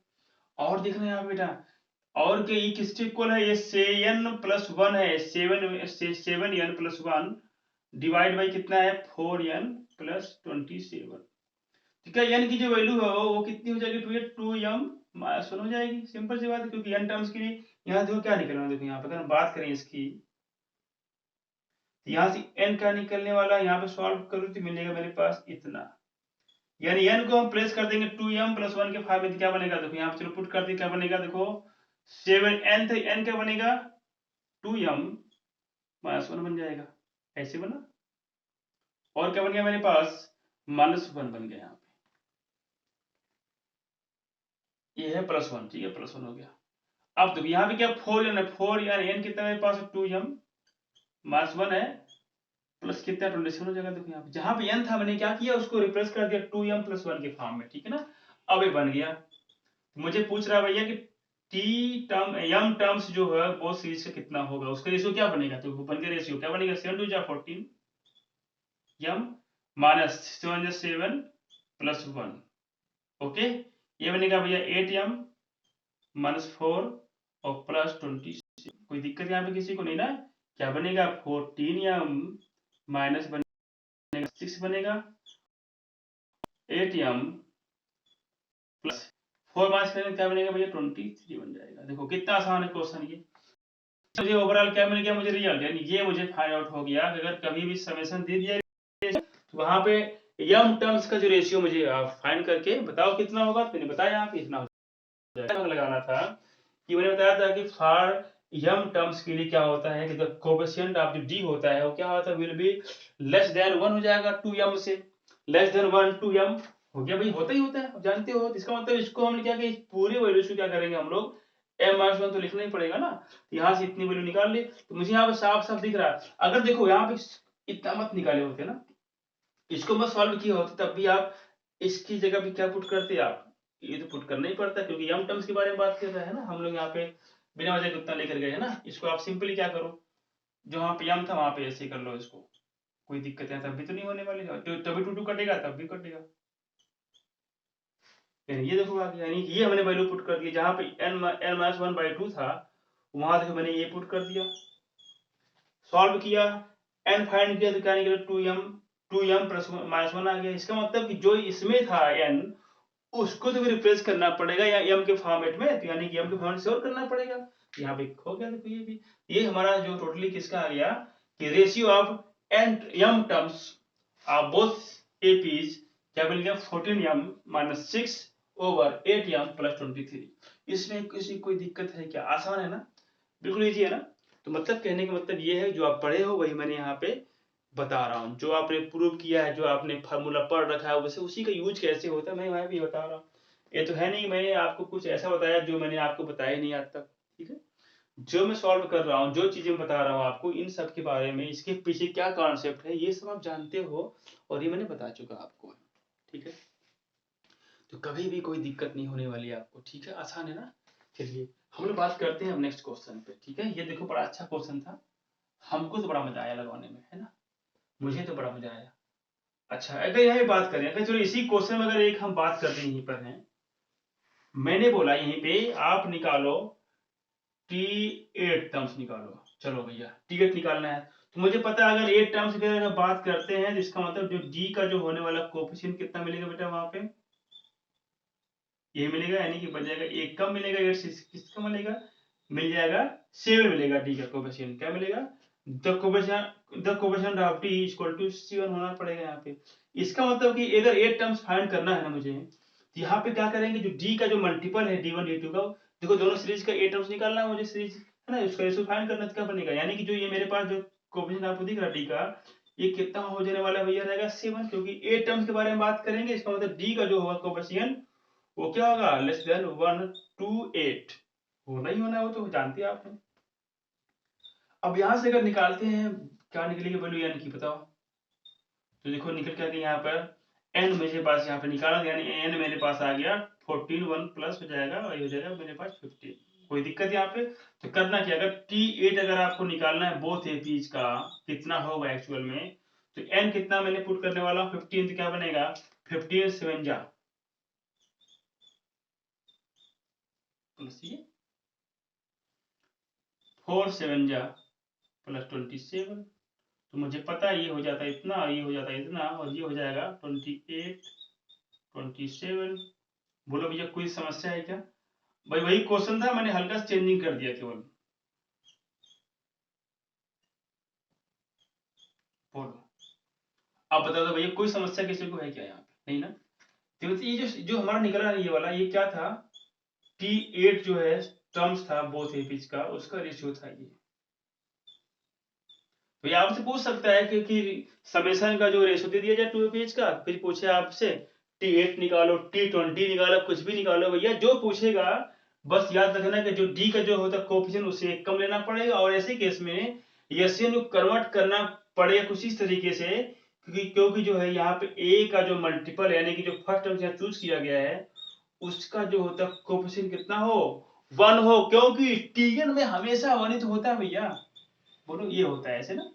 और देखना यहाँ बेटा, और क्या ये किसके इक्वल है, ये 7n+1 है, 7n+1 डिवाइड बाई कितना है 4n+27, ठीक है। n की जो वैल्यू है वो कितनी हो जाएगी, 2m-1 हो जाएगी, सिंपल सी बात है, क्योंकि n टर्म्स के लिए यहाँ देखो क्या निकलना, देखो यहाँ पे अगर हम बात करें इसकी, यहाँ से n क्या निकलने वाला है, यहाँ पे सॉल्व करो तो मिलेगा मेरे पास इतना, यानी n को हम प्लेस कर देंगे 2m+1 के फॉर्म में, क्या बनेगा देखो यहाँ पे, चलो पुट करते क्या बनेगा, देखो 7n थे, n क्या बनेगा 2m-1 बन जाएगा, ऐसे बना, और क्या बन गया मेरे पास -1 बन गया यहाँ पे, ये है +1, ठीक है, +1 हो गया। अब देखो यहाँ पे क्या 4n है, 4 यानी n कितना मेरे पास 2m-1 है, प्लस कितना 27 हो जाएगा, देखो यहाँ पे जहां पे n था मैंने क्या किया उसको रिप्लेस कर दिया 2m+1 के फॉर्म में, ठीक है ना। अब ये बन गया, मुझे पूछ रहा है भैया कि टी टर्म m टर्म्स जो है वो सीरीज का कितना होगा, उसका रेशियो क्या बनेगा, तो वो बन गया रेशियो क्या बनेगा 7×14 m -7 + 1, ओके। ये बनेगा भैया 8m -4 और +20, कोई दिक्कत यहाँ पे किसी को नहीं ना, क्या बनेगा 14m माइनस बनेगा 6 बनेगा, 8m प्लस 4 माइनस करेंगे क्या बनेगा भैया 23 बन जाएगा। देखो कितना आसान है क्वेश्चन ये। मुझे ओवरऑल क्या मिल गया, मुझे रिजल्ट, यानी ये मुझे फाइंड आउट हो गया कि अगर कभी भी समेशन दे दिया तो वहां पे यम टर्म्स का जो रेशियो मुझे फाइंड करके बताओ कितना होगा, तो मैंने बताया यहाँ पे इतना हो जाएगा। लगाना था कि मैंने बताया था कि फॉर यम टर्म्स के लिए क्या होता है कि the coefficient of the D होता है वो क्या होता है, विल बी लेस देन 1 हो जाएगा 2m से, लेस देन 1 2m हो गया भाई, होता ही होता है, जानते हो। इसका मतलब इसको हमने क्या कि पूरी वैल्यू से क्या करेंगे हम लोग m-1 तो लिखना ही पड़ेगा ना, यहाँ से इतनी वैल्यू निकाल ली, तो मुझे यहाँ पे साफ साफ दिख रहा है। अगर देखो यहाँ पे इतना मत निकाले होते ना, इसको मत सॉल्व किया होता, तब भी आप इसकी जगह पे क्या पुट करते आप, ये तो पुट करना ही पड़ता है क्योंकि यम टर्म्स के बारे में बात कर रहे हैं ना हम लोग यहाँ पे, बिना वजह कितना लेकर गए है ना। इसको आप सिंपली क्या करो, जो वहां पे यम था वहां पे ऐसे कर लो इसको, कोई दिक्कत है तब भी तो नहीं होने वाली, तो तभी 2 कटेगा तब भी कटेगा, यानी ये देखो आगे, यानी ये हमने वैल्यू पुट कर दिया, जहां पे n-1/2 था वहां देखो मैंने ये पुट कर दिया, सॉल्व किया, n फाइंड किया तो क्या निकला 2m +-1 आ गया। इसका मतलब कि जो इसमें था n उसको तो रिप्लेस करना पड़ेगा या m के फॉर्मेट में, तो यानी कि m के फॉर्मेट से और करना पड़ेगा, यहाँ पे हो गया। देखो ये भी, ये हमारा जो टोटली किसका आ गया कि ratio of m terms of both APs क्या बन गया 14m - 6 ओवर 8m + 23। इसमें किसी कोई दिक्कत है क्या, आसान है ना, बिल्कुल इजी है ना। तो मतलब कहने का मतलब ये है, जो आप पढ़े हो वही मैंने यहाँ पे बता रहा हूँ। जो आपने प्रूव किया है, जो आपने फार्मूला पढ़ रखा है, वैसे उसी का यूज कैसे होता है मैं वहाँ भी बता रहा हूँ। ये तो है नहीं मैंने आपको कुछ ऐसा बताया जो मैंने आपको बताया नहीं आज तक। ठीक है, जो मैं सॉल्व कर रहा हूँ, जो चीजें बता रहा हूँ आपको, इन सब के बारे में, इसके पीछे क्या कॉन्सेप्ट है, ये सब आप जानते हो और ये मैंने बता चुका आपको। ठीक है, तो कभी भी कोई दिक्कत नहीं होने वाली आपको। ठीक है, आसान है ना। चलिए हम लोग बात करते हैं अब नेक्स्ट क्वेश्चन पे। ठीक है, ये देखो बड़ा अच्छा क्वेश्चन था, हमको तो बड़ा मजा आया लगाने में, है ना, मुझे तो बड़ा मजा आया। अच्छा, अगर यहाँ पे बात करें, अगर चलो इसी क्वेश्चन में अगर एक हम बात करते हैं, यहीं पर है, मैंने बोला यहीं पे आप निकालो T8 टर्म्स निकालो। चलो भैया T8 निकालना है, तो मुझे पता है अगर 8 टर्म्स की अगर बात करते हैं तो इसका मतलब जो D का जो होने वाला कोफिशिएंट कितना मिलेगा बेटा वहां पे, ये मिलेगा, यानी कि बन जाएगा एक कम मिलेगा, 8 से किसका मिलेगा, मिल जाएगा 7 मिलेगा D का कोफिशिएंट। क्या मिलेगा, the coefficient of D equal to 7 होना पड़ेगा यहाँ पे। इसका मतलब कि अगर 8 टर्म्स फाइंड करना है ना मुझे, तो यहाँ पे क्या करेंगे, जो D का जो मल्टीपल है D1 D2 का, देखो दोनों सीरीज का 8 टर्म्स निकालना है मुझे, सीरीज है ना, उसका रेशियो फाइंड करना, तो क्या बनेगा, यानी कि जो ये मेरे पास जो कोफिशिएंट आपको दिख रहा है D का, ये कितना हो जाने वाला भैया रहेगा 7, क्योंकि 8 टर्म्स के बारे में बात करेंगे, इसका मतलब D का जो होगा कोफिशिएंट वो क्या होगा, लेस देन 128 होना ही होना है, वो तो जानते हैं आपने। अब यहां से अगर निकालते हैं, क्या निकलेगी वैल्यू यानी कि बताओ, तो देखो निकल क्या गया यहाँ पर, n मेरे पास यहाँ पे निकाला, यानी n मेरे पास आ गया 14, 1 प्लस हो जाएगा और ये हो जाएगा मेरे पास 15। कोई दिक्कत यहाँ पे, तो करना क्या, अगर T8 अगर आपको निकालना है बोथ एपीज का कितना होगा एक्चुअल में, तो n कितना मैंने पुट करने वाला हूँ 15, तो क्या बनेगा 15 7 जा प्लस ये 4 7 जा प्लस 27, तो मुझे पता है ये हो जाता है इतना, ये हो जाता है इतना, और ये हो जाएगा 28 27। बोलो भैया कोई समस्या है क्या, भाई वही क्वेश्चन था, मैंने हल्का सा चेंजिंग कर दिया केवल। बोलो अब बता दो भैया कोई समस्या किसी को है क्या यहाँ पे, नहीं ना। तो ये जो जो हमारा निकला ये वाला, ये क्या था, T8 जो है टर्म्स था बोथ एपीज का, उसका रेशियो था ये। तो ये आपसे पूछ सकता है कि समेशन का जो रेशियो दे दिया जाए टू एपीज का, फिर पूछे आपसे T8 निकालो T20 निकालो, कुछ भी निकालो भैया, जो पूछेगा बस याद रखना कि जो D का जो होता है कोफिशिएंट उससे एक कम लेना पड़ेगा, और ऐसे केस में एसएन को कन्वर्ट करना पड़ेगा कुछ इस तरीके से, क्योंकि जो है यहाँ पे A का जो मल्टीपल यानी कि जो फर्स्ट टर्म यहाँ चूज किया गया है उसका जो होता है कोफिशिएंट कितना हो, 1 हो, क्योंकि Tn में हमेशा 1 ही तो होता है भैया। बोलो ये होता है ऐसे ना,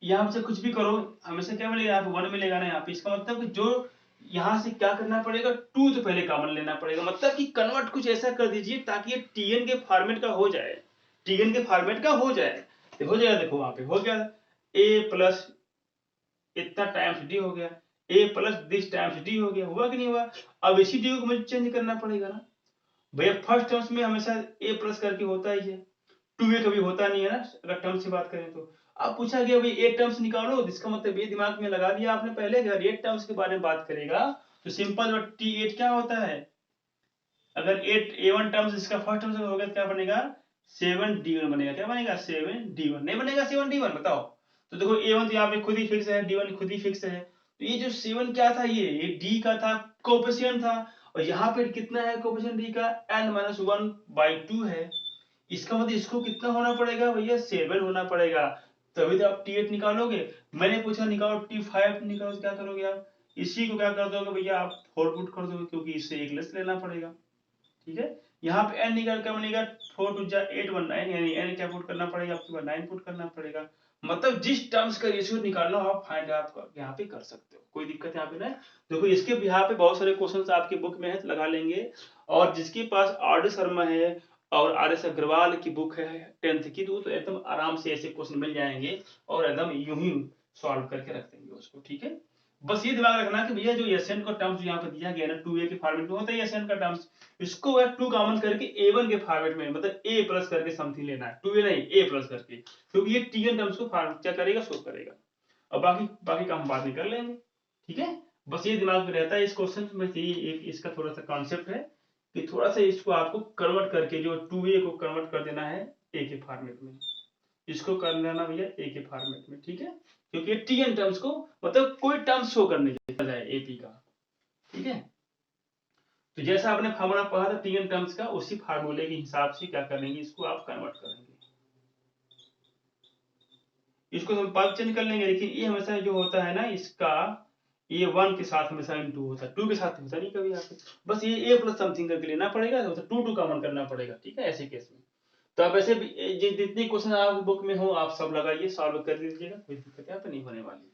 यहाँ से कुछ भी करो हमेशा क्या मिलेगा, यहाँ पे 1 मिलेगा ना यहाँ पे, इसका मतलब कि जो यहाँ से क्या करना पड़ेगा, 2 तो पहले कॉमन लेना पड़ेगा, मतलब कि कन्वर्ट कुछ ऐसा कर दीजिए ताकि ये Tn के फॉर्मेट का हो जाए, Tn के फॉर्मेट का हो जाए, तो हो जाएगा, देखो वहां पे हो गया a प्लस इतना टाइम्स डी हो गया, a plus this times D हो गया, हुआ कि नहीं हुआ। अब इसी डी को मुझे चेंज करना पड़ेगा ना भैया, फर्स्ट टर्म्स में हमेशा a प्लस करके होता ही है, 2a कभी होता नहीं है ना अगर टर्म्स की बात करें तो। अब पूछा गया भाई 8 टर्म्स निकालो, इसका मतलब ये दिमाग में लगा दिया आपने पहले कि अगर 8 टर्म्स के बारे में बात करेगा तो सिंपल T8 क्या होता है, अगर 8 A1 टर्म्स इसका फर्स्ट टर्म्स होगा तो क्या बनेगा 7D1 बनेगा, क्या बनेगा 7D1, नहीं बनेगा 7D1 बताओ। तो देखो A1 तो यहाँ पे खुद ही फिक्स है, D1 खुद ही फिक्स है, तो ये जो 7 क्या था, ये D का था कोफिशिएंट था, और यहाँ पे कितना है कोफिशिएंट D का n-1/2 है, इसका मतलब इसको कितना होना पड़ेगा भैया 7 होना पड़ेगा, तभी तो आप T8 निकालोगे। मैंने पूछा निकालो T5 निकालो, तो क्या करोगे आप, इसी को क्या कर दोगे भैया आप 4 पुट कर दोगे, क्योंकि इससे एक लेस लेना पड़ेगा। ठीक है, यहाँ पे n निकाल क्या बनेगा 4 2 जा 8 1 9, यानी n क्या पुट करना पड़ेगा आपके पास 9 पुट करना पड़ेगा, मतलब जिस टर्म्स का रेशियो निकालना हो आप फाइंड आप यहाँ पे कर सकते हो, कोई दिक्कत यहाँ पे नहीं। देखो इसके यहाँ पे बहुत सारे क्वेश्चंस आपके बुक में है तो लगा लेंगे, और जिसके पास आर डी शर्मा है और आर एस अग्रवाल की बुक है 10th की, तो एकदम आराम से ऐसे क्वेश्चन मिल जाएंगे और एकदम यूं ही सॉल्व करके रख देंगे उसको। ठीक है, बस ये दिमाग रखना कि भैया जो एसएन का टर्म्स यहाँ पे दिया गया ना 2a के फॉर्मेट में होता है एसएन का टर्म्स, इसको 2 कॉमन करके a1 के फॉर्मेट में मतलब a प्लस करके समथिंग लेना है, 2a नहीं a प्लस करके, क्योंकि ये tn टर्म्स को फॉर्मेट क्या करेगा शो करेगा, और बाकी बाकी काम बाद में कर लेंगे। ठीक है, बस ये दिमाग में रहता है इस क्वेश्चन में, इसका थोड़ा सा कॉन्सेप्ट है कि थोड़ा सा इसको आपको कन्वर्ट करके जो 2a को कन्वर्ट कर देना है a के फॉर्मेट में, इसको कर लेना भैया a के फॉर्मेट में, ठीक है, क्योंकि टीएन टर्म्स को मतलब कोई टर्म्स शो करने जाए एपी का, ठीक है। तो जैसा आपने फार्मूला पढ़ा था टीएन टर्म्स का, उसी फार्मूले के हिसाब से क्या करेंगे, इसको आप कन्वर्ट करेंगे, इसको हम पग चेंज कर लेंगे, लेकिन ये हमेशा जो होता है ना इसका, ये 1 के साथ हमेशा इनटू होता है, 2 के साथ होता नहीं कभी आपको, बस ये a प्लस समथिंग करके लेना पड़ेगा, तो 2 कॉमन करना पड़ेगा, ठीक है, ऐसे केस में। तो आप ऐसे जितने क्वेश्चन आप बुक में हो आप सब लगाइए, सॉल्व कर लीजिएगा, कोई दिक्कत यहाँ पे नहीं होने वाली।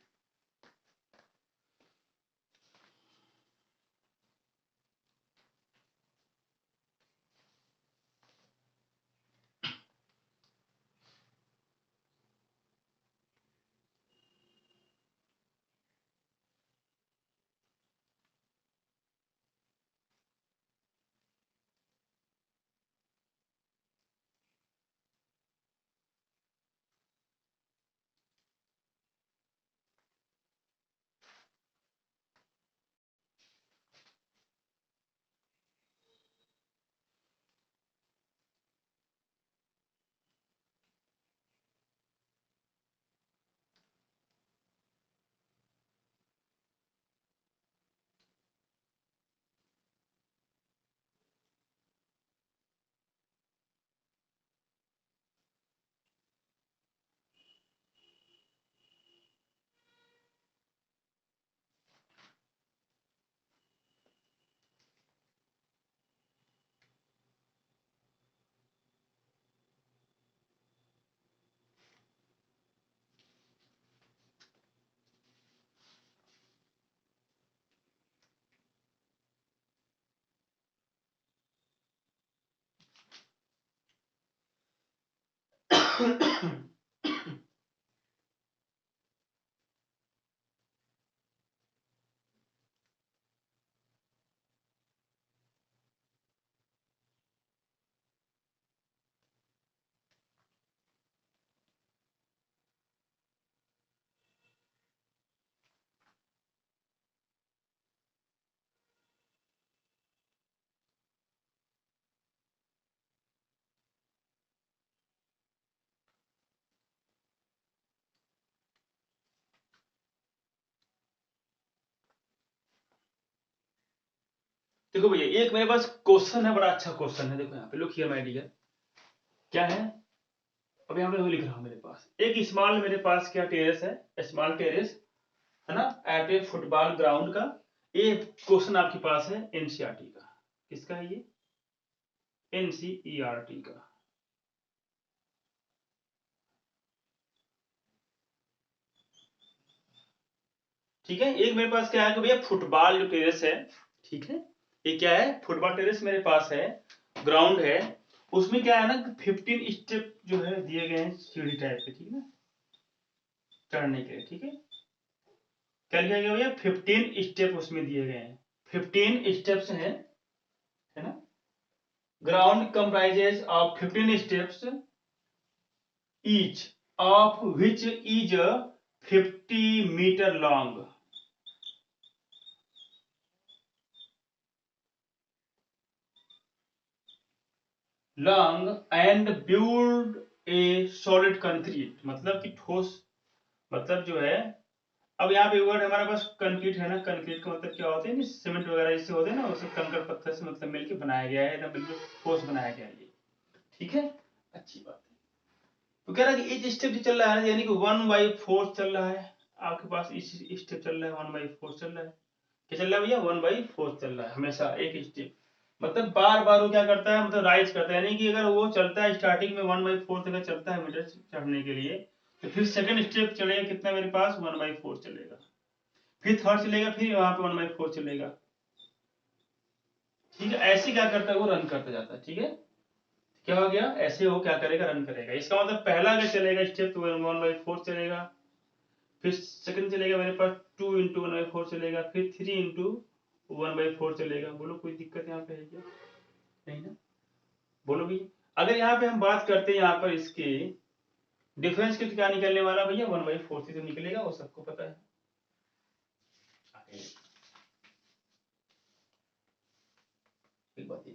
देखो भैया एक मेरे पास क्वेश्चन है, बड़ा अच्छा क्वेश्चन है, देखो यहाँ पे, लुक हियर माय डियर, क्या है, अब यहाँ पे लिख रहा हूँ, मेरे पास एक स्मॉल, मेरे पास क्या टेरेस है, स्मॉल टेरेस है ना, एट ए फुटबॉल ग्राउंड का, ये क्वेश्चन आपके पास है एनसीईआरटी का, किसका है ये, एनसीईआरटी का, ठीक है। एक मेरे पास क्या है कि भैया फुटबॉल जो टेरेस है, ठीक है, ये क्या है, फुटबॉल टेरेस मेरे पास है, ग्राउंड है, उसमें क्या है ना 15 स्टेप जो है दिए गए हैं सीढ़ी टाइप के, ठीक है ना, चढ़ने के लिए, ठीक है, क्या लिखा गया भैया 15 स्टेप उसमें दिए गए हैं, 15 स्टेप्स हैं, है ना, ground comprises of 15 steps, each of which is 50 metre long, and build a solid concrete, मतलब कि ठोस, मतलब जो है, अब यहाँ पे वर्ड हमारे पास कंक्रीट है ना, कंक्रीट का मतलब क्या होता है ना, सीमेंट वगैरह इससे होते हैं ना, उसे कंकड़ पत्थर से मतलब मिलके बनाया गया है ना, बिल्कुल ठोस बनाया गया है ये, ठीक है, अच्छी बात है। तो कह रहा है कि इस स्टेप जो चल रहा है, यानी कि 1/4 चल रहा है, आपके पास इस स्टेप चल रहा है 1/4 चल रहा है, क्या चल रहा है भैया 1/4 चल रहा है हमेशा एक स्टेप, मतलब बार बार वो क्या करता है, मतलब राइज करता है, यानी कि अगर वो चलता है स्टार्टिंग में 1/4 तक चलता है मीटर चढ़ने के लिए, तो फिर सेकंड स्टेप चलेगा कितना मेरे पास 1/4 चलेगा, फिर थर्ड चलेगा, फिर वहां पे 1/4 चलेगा, ठीक है, ऐसे क्या करता है वो रन करता जाता है, ठीक है, क्या हो गया, ऐसे वो क्या करेगा, रन करेगा, इसका मतलब पहला अगर चलेगा स्टेप तो 1/4 चलेगा, फिर सेकंड चलेगा मेरे पास 2 × 1/4 चलेगा, फिर 3 × 1/4 चलेगा, बोलो कोई दिक्कत यहाँ पे है क्या, नहीं ना, बोलो भैया। अगर यहाँ पे हम बात करते हैं यहाँ पर इसके डिफरेंस की, तो क्या निकलने वाला भैया 1/4 से तो निकलेगा, वो सबको पता है, एक बात ये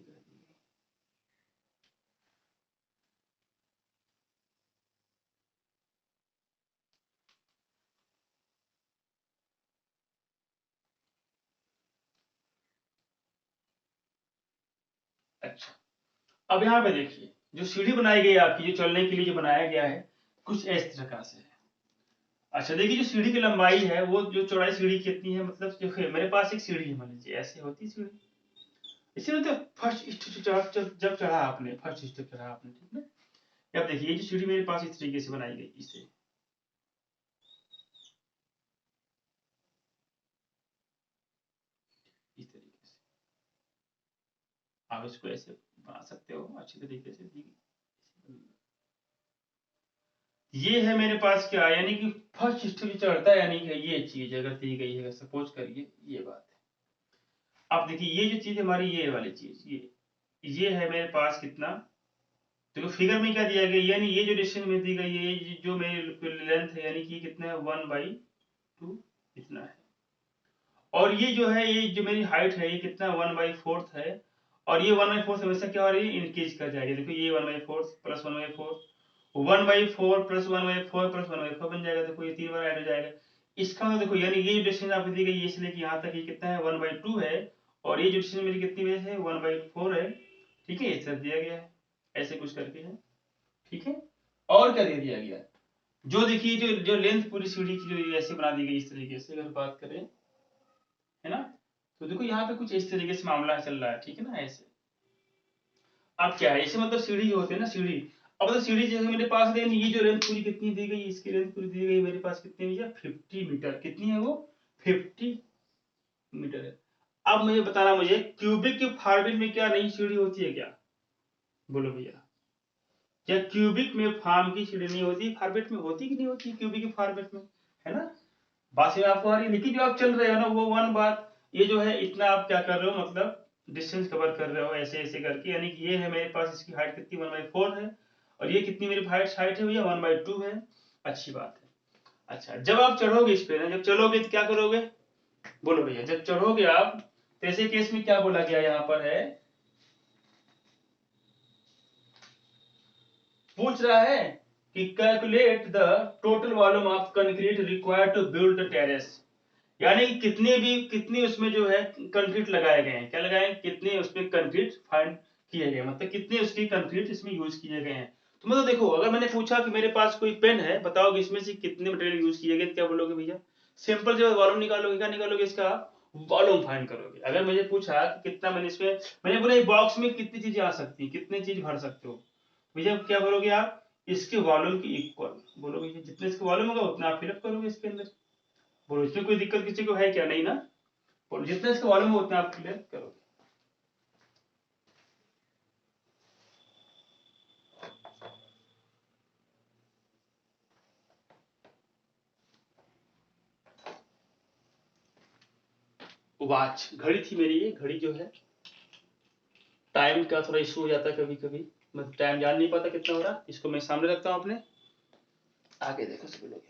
अच्छा, अब यहाँ पे देखिए जो सीढ़ी बनाई गई है आपकी, जो चलने के लिए जो बनाया गया है, कुछ इस प्रकार से है। अच्छा देखिए, जो सीढ़ी की लंबाई है, वो जो चौड़ाई सीढ़ी कितनी है, मतलब देखिए मेरे पास एक सीढ़ी है, मान लीजिए ऐसे होती है सीढ़ी, इसी तो फर्स्ट स्टेप जब चढ़ा आपने, फर्स्ट स्टेप चढ़ा आपने, ठीक है। अब देखिए ये जो सीढ़ी मेरे पास इस तरीके से बनाई गई, इसे इस तरीके से आप इसको ऐसे बना सकते हो अच्छी तरीके से। ये है मेरे पास क्या, यानी कि फर्स्ट स्टेप चढ़ता है, यानी कि ये चीज अगर दी गई है, सपोज करिए ये बात है। अब देखिए ये जो चीज हमारी, ये वाली चीज, ये है मेरे पास कितना, देखो फिगर में क्या दिया गया, यानी ये जो डिस्टेंस में दी गई है, ये जो मेरी लेंथ है, यानी कि कितना है 1/2 इतना है। और ये जो है, ये जो मेरी हाइट है, ये कितना 1/4 है। और ये 1/4 हमेशा क्या हो रही है, इंक्रीज कर जाएगी। देखो ये 1/4 प्लस 1/4, 1/4 प्लस 1/4 प्लस 1/4 बन जाएगा। देखो ये 3 बार ऐड हो जाएगा। इसका मतलब देखो, यानी ये डिस्टेंस आपको दी गई है, इसलिए कि यहाँ तक ये कितना है 1/2 है। और ये जो डिस्टेंस मेरी कितनी वजह है 1/4 है, ठीक है, इस तरह दिया गया है, ऐसे कुछ करके है, ठीक है। और क्या दे दिया गया, जो देखिए जो जो लेंथ पूरी सीढ़ी की जो ऐसे बना दी गई, इस तरीके से अगर बात करें, है ना, तो देखो यहाँ पे कुछ इस तरीके से मामला चल रहा है, ठीक है ना, ऐसे। अब क्या है, इसे मतलब सीढ़ी जो होती है ना, सीढ़ी, अब तो सीढ़ी जैसे मेरे पास है, ये जो रेंज पूरी कितनी दी गई, इसकी रेंज पूरी दी गई मेरे पास कितनी है, 50 मीटर, कितनी है वो 50 मीटर है। अब मुझे बताना, मुझे क्यूबिक के फॉर्मेट में क्या नई सीढ़ी होती है क्या, बोलो भैया, क्या क्यूबिक में फॉर्म की सीढ़ी नहीं होती, फॉर्मेट में होती कि नहीं होती, क्यूबिक के फॉर्मेट में, है ना, बात से आपको आ रही है। लेकिन जो आप चल रहे हो ना, वो वन बात, ये जो है इतना आप क्या कर रहे हो, मतलब डिस्टेंस कवर कर रहे हो ऐसे ऐसे करके, यानी कि ये है मेरे पास, इसकी हाइट कितनी 1/4 है, और ये कितनी मेरी हाइट है भैया 1/2 है। अच्छी बात है। अच्छा जब आप चढ़ोगे इस पे ना, जब चलोगे तो क्या करोगे, बोलो भैया, जब चढ़ोगे आप, तो ऐसे केस में क्या बोला गया यहाँ पर है, पूछ रहा है कि calculate the total volume of concrete required to build the terrace, यानी कितने भी, कितने उसमें जो है कंक्रीट लगाए गए हैं, क्या लगाए हैं, कितने उसमें कंक्रीट फाइंड किए गए, मतलब कितने उसके कंक्रीट इसमें यूज किए गए हैं। तो मतलब देखो, अगर मैंने पूछा कि मेरे पास कोई पेन है, बताओ कि इसमें से कितने मटेरियल यूज किए गए, क्या बोलोगे भैया, सिंपल जो वॉल्यूम निकालोगे, क्या निकालोगे, इसका वॉल्यूम फाइंड करोगे। अगर मुझे पूछा कि कितना मैंने इसमें, मैंने बोला बॉक्स में कितनी चीजें आ सकती है, कितनी चीज भर सकते हो, भैया क्या बोलोगे आप, इसके वॉल्यूम की इक्वल, बोलोगे जितने इसके वॉल्यूम होगा उतना आप फिलअप करोगे इसके अंदर। बोलो इसमें कोई दिक्कत किसी को है क्या, नहीं ना, बोलो जितना इसका वॉल्यूम हो उतना आप क्लियर करोगे। वॉच घड़ी थी मेरी, ये घड़ी जो है, टाइम का थोड़ा इशू हो जाता है कभी कभी, मैं टाइम जान नहीं पाता कितना हो रहा, इसको मैं सामने रखता हूँ अपने, आगे देखो सभी लोग।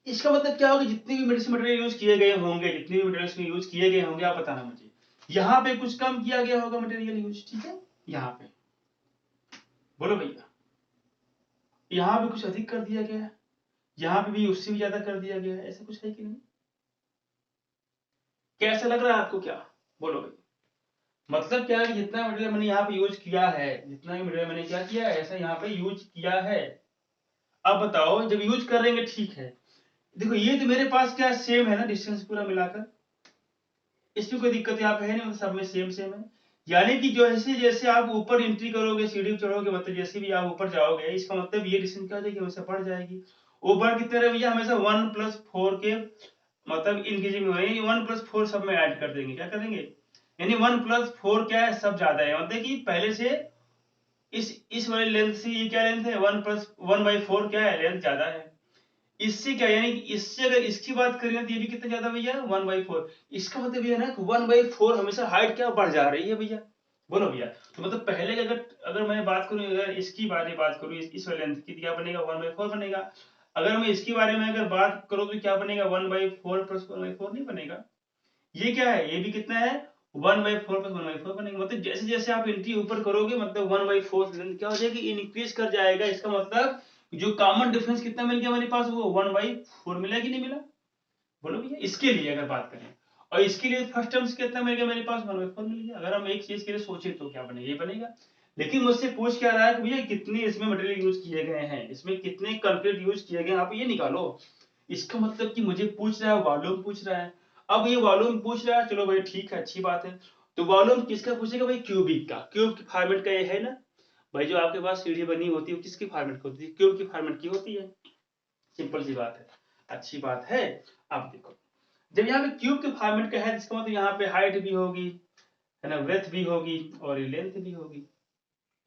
इसका मतलब क्या होगा, जितने भी मेडिसिन मटेरियल यूज किए गए होंगे, जितने भी मटेरियल यूज किए गए होंगे, आप बताना मुझे, यहाँ पे कुछ कम किया गया होगा मटेरियल यूज, ठीक है, यहाँ पे बोलो भैया, यहाँ पे कुछ अधिक कर दिया गया है, यहाँ पे भी उससे भी ज्यादा कर दिया गया है, ऐसा कुछ है कि नहीं, कैसा लग रहा है आपको, क्या बोलो भाई, मतलब क्या है कि जितना मटेरियल मैंने यहाँ पे यूज किया है, जितना भी मटेरियल मैंने क्या किया है, ऐसा यहाँ पे यूज किया है। अब बताओ जब यूज करेंगे, ठीक है, देखो ये तो मेरे पास क्या सेम है ना, डिस्टेंस पूरा मिलाकर, इसमें कोई दिक्कत यहाँ पे है नहीं, सब में सेम सेम है। यानी कि जैसे जैसे आप ऊपर एंट्री करोगे, सीढ़ी चढ़ोगे, मतलब जैसे भी आप ऊपर जाओगे, इसका मतलब ये डिस्टेंस क्या हो जाएगी, हमेशा बढ़ जाएगी। ऊपर कितने रहे भैया, हमेशा 1+4 के मतलब इंक्रीजिंग में हो रही है, 1+4 सब में ऐड कर देंगे, क्या करेंगे, यानी 1+4 क्या है, सब ज्यादा है, मतलब कि पहले से इस वाले लेंथ से ये क्या लेंथ है, 1+1/4 क्या है, लेंथ ज्यादा है। इससे क्या, यानी कि इससे अगर इसकी बात करें तो ये भी कितना ज्यादा भैया 1/4, इसका मतलब ये है ना कि 1/4 हमेशा हाइट क्या बढ़ जा रही है भैया, बोलो भैया। तो मतलब पहले के अगर अगर मैं बात करूं, अगर इसकी बात करूं, इस वाले लेंथ की, क्या बनेगा 1/4 बनेगा। अगर मैं इसके बारे में अगर बात करूं तो क्या बनेगा 1/4 प्लस 1/4 नहीं बनेगा, ये क्या है, ये भी कितना है 1/4 प्लस 1/4 बनेगा। मतलब जैसे जैसे आप एंट्री ऊपर करोगे, मतलब 1/4 क्या हो जाएगी, इंक्रीज कर जाएगा। इसका मतलब जो कॉमन डिफरेंस कितना मिल गया मेरे पास, वो 1/4 मिला कि नहीं मिला, बोलो भैया, इसके लिए अगर बात करें। और इसके लिए फर्स्ट टर्म्स कितना मिल गया मेरे पास 1/4 मिल गया। अगर हम एक चीज के लिए सोचे तो क्या बनेगा, ये बनेगा। लेकिन मुझसे पूछ क्या रहा है कि भैया कितने इसमें मटेरियल यूज किए गए हैं, इसमें कितने कंक्रीट यूज किए गए हैं, आप ये निकालो। इसका मतलब कि मुझे पूछ रहा है, वॉल्यूम पूछ रहा है। अब ये वॉल्यूम पूछ रहा है, चलो भाई ठीक है, अच्छी बात है। तो वॉल्यूम किसका पूछेगा भाई, क्यूबिक का। क्यूब की फॉर्मेट का ये है ना भाई, जो आपके पास सीढ़ी बनी होती है किसकी फॉर्मेट की होती है, क्यूब की फॉर्मेट की होती है। सिंपल सी बात है, अच्छी बात है। अब देखो, जब यहाँ पे क्यूब के फॉर्मेट का है, इसका मतलब यहाँ पे हाइट भी होगी, है ना, ब्रेथ भी होगी और लेंथ भी होगी।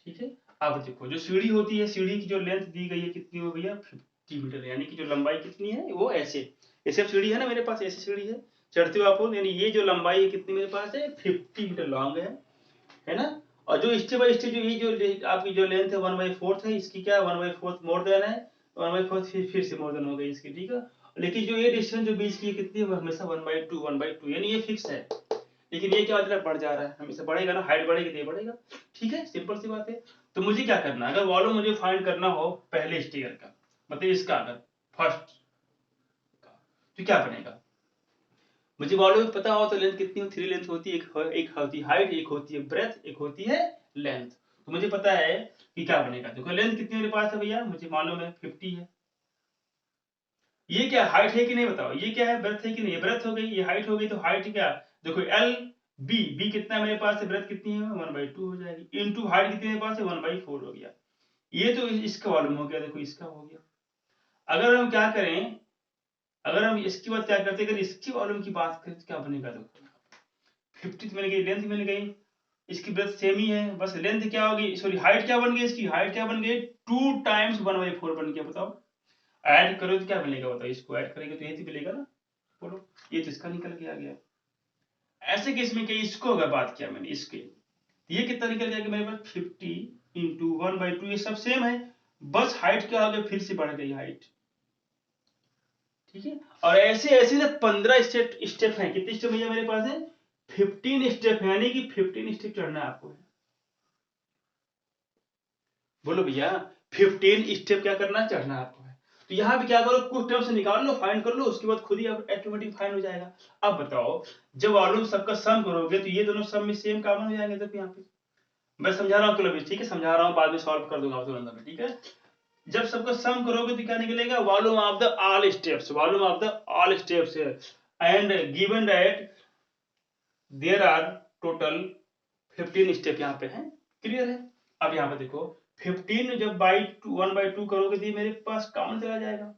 ठीक है। अब देखो, जो सीढ़ी होती है, सीढ़ी की जो लेंथ दी गई है कितनी हो भैया, 50 मीटर, यानी कि जो लंबाई कितनी है वो ऐसे ऐसे सीढ़ी है ना मेरे पास, ऐसी सीढ़ी है, चढ़ते हो आप, यानी ये जो लंबाई है कितनी मेरे पास है, 50 मीटर लॉन्ग है ना। और जो स्टेप बाई स्टेप जो ये जो आपकी जो लेंथ है 1/4 है, इसकी क्या 1/4 मोर देन है, 1/4 फिर से मोर देन हो गई इसकी, ठीक है। लेकिन जो ये डिस्टेंस जो बीच की है कितनी है, वो हमेशा 1/2 यानी ये फिक्स है। लेकिन ये क्या होता है, बढ़ जा रहा है, हमेशा बढ़ेगा ना, हाइट बढ़ेगी तो ये बढ़ेगा। ठीक है, सिंपल सी बात है। तो मुझे क्या करना है, अगर वॉल्यूम मुझे फाइंड करना हो पहले स्टेयर का, मतलब इसका अगर फर्स्ट का, तो क्या बनेगा, मुझे वॉल्यूम पता हो तो लेंथ कितनी हो, 3 लेंथ होती है, एक होती है हाइट, एक होती है ब्रेथ, एक होती है लेंथ। तो मुझे पता है कि क्या बनेगा। देखो लेंथ कितनी मेरे पास है भैया, मुझे मालूम है 50 है। ये क्या हाइट है कि नहीं बताओ, ये क्या है, ब्रेथ है कि नहीं, ये ब्रेथ हो गई, ये हाइट हो गई। तो हाइट क्या, देखो एल बी, बी कितना मेरे पास है, ब्रेथ कितनी है 1/2 हो जाएगी, इनटू हाइट कितनी मेरे पास है 1/4 हो गया। ये तो इसका वॉल्यूम हो गया, देखो इसका हो गया। अगर हम क्या करें, अगर हम इसकी बात क्या करते, अगर इसकी वॉल्यूम की बात करें तो क्या बनेगा, देखो 50 मिल गई, लेंथ मिल गई, इसकी ब्रेथ सेम ही है, बस लेंथ क्या होगी, सॉरी हाइट क्या बन गई, इसकी हाइट क्या बन गई, 2 टाइम्स 1/4 बन गया। बताओ ऐड करो तो क्या मिलेगा, बताओ, इसको ऐड करेंगे तो यही तो मिलेगा ना, बोलो। ये तो इसका निकल के आ गया। ऐसे केस में क्या, इसको अगर बात किया मैंने, इसके ये कितना निकल गया कि मेरे पास 50 इंटू 1/2, ये सब सेम है, बस हाइट क्या हो गया, फिर से बढ़ गई हाइट। ठीक है। और ऐसे ऐसे ना 15 स्टेप है, कितने स्टेप भैया मेरे पास है, 15 स्टेप है, यानी कि 15 स्टेप चढ़ना है आपको। बोलो भैया, 15 स्टेप क्या करना, चढ़ना आपको है। तो यहाँ पे क्या करो, कुछ टर्म से निकाल लो, फाइंड कर लो, उसके बाद खुद ही ऑटोमेटिक फाइंड हो जाएगा। अब बताओ, जब वॉल्यूम सबका सम करोगे तो ये दोनों सम में सेम कॉमन हो जाएंगे। देखो यहाँ पे मैं समझा रहा हूँ, तो ठीक है, समझा रहा हूँ, बाद में सॉल्व कर दूंगा तुरंत में, ठीक है। जब सबका सम करोगे तो क्या निकलेगा, volume of the all steps, volume of the all steps, and given that there are total 15 step यहाँ पे है। क्लियर है। अब यहाँ पे देखो 15 जब बाई 1/2 करोगे तो ये मेरे पास कॉमन चला जाएगा।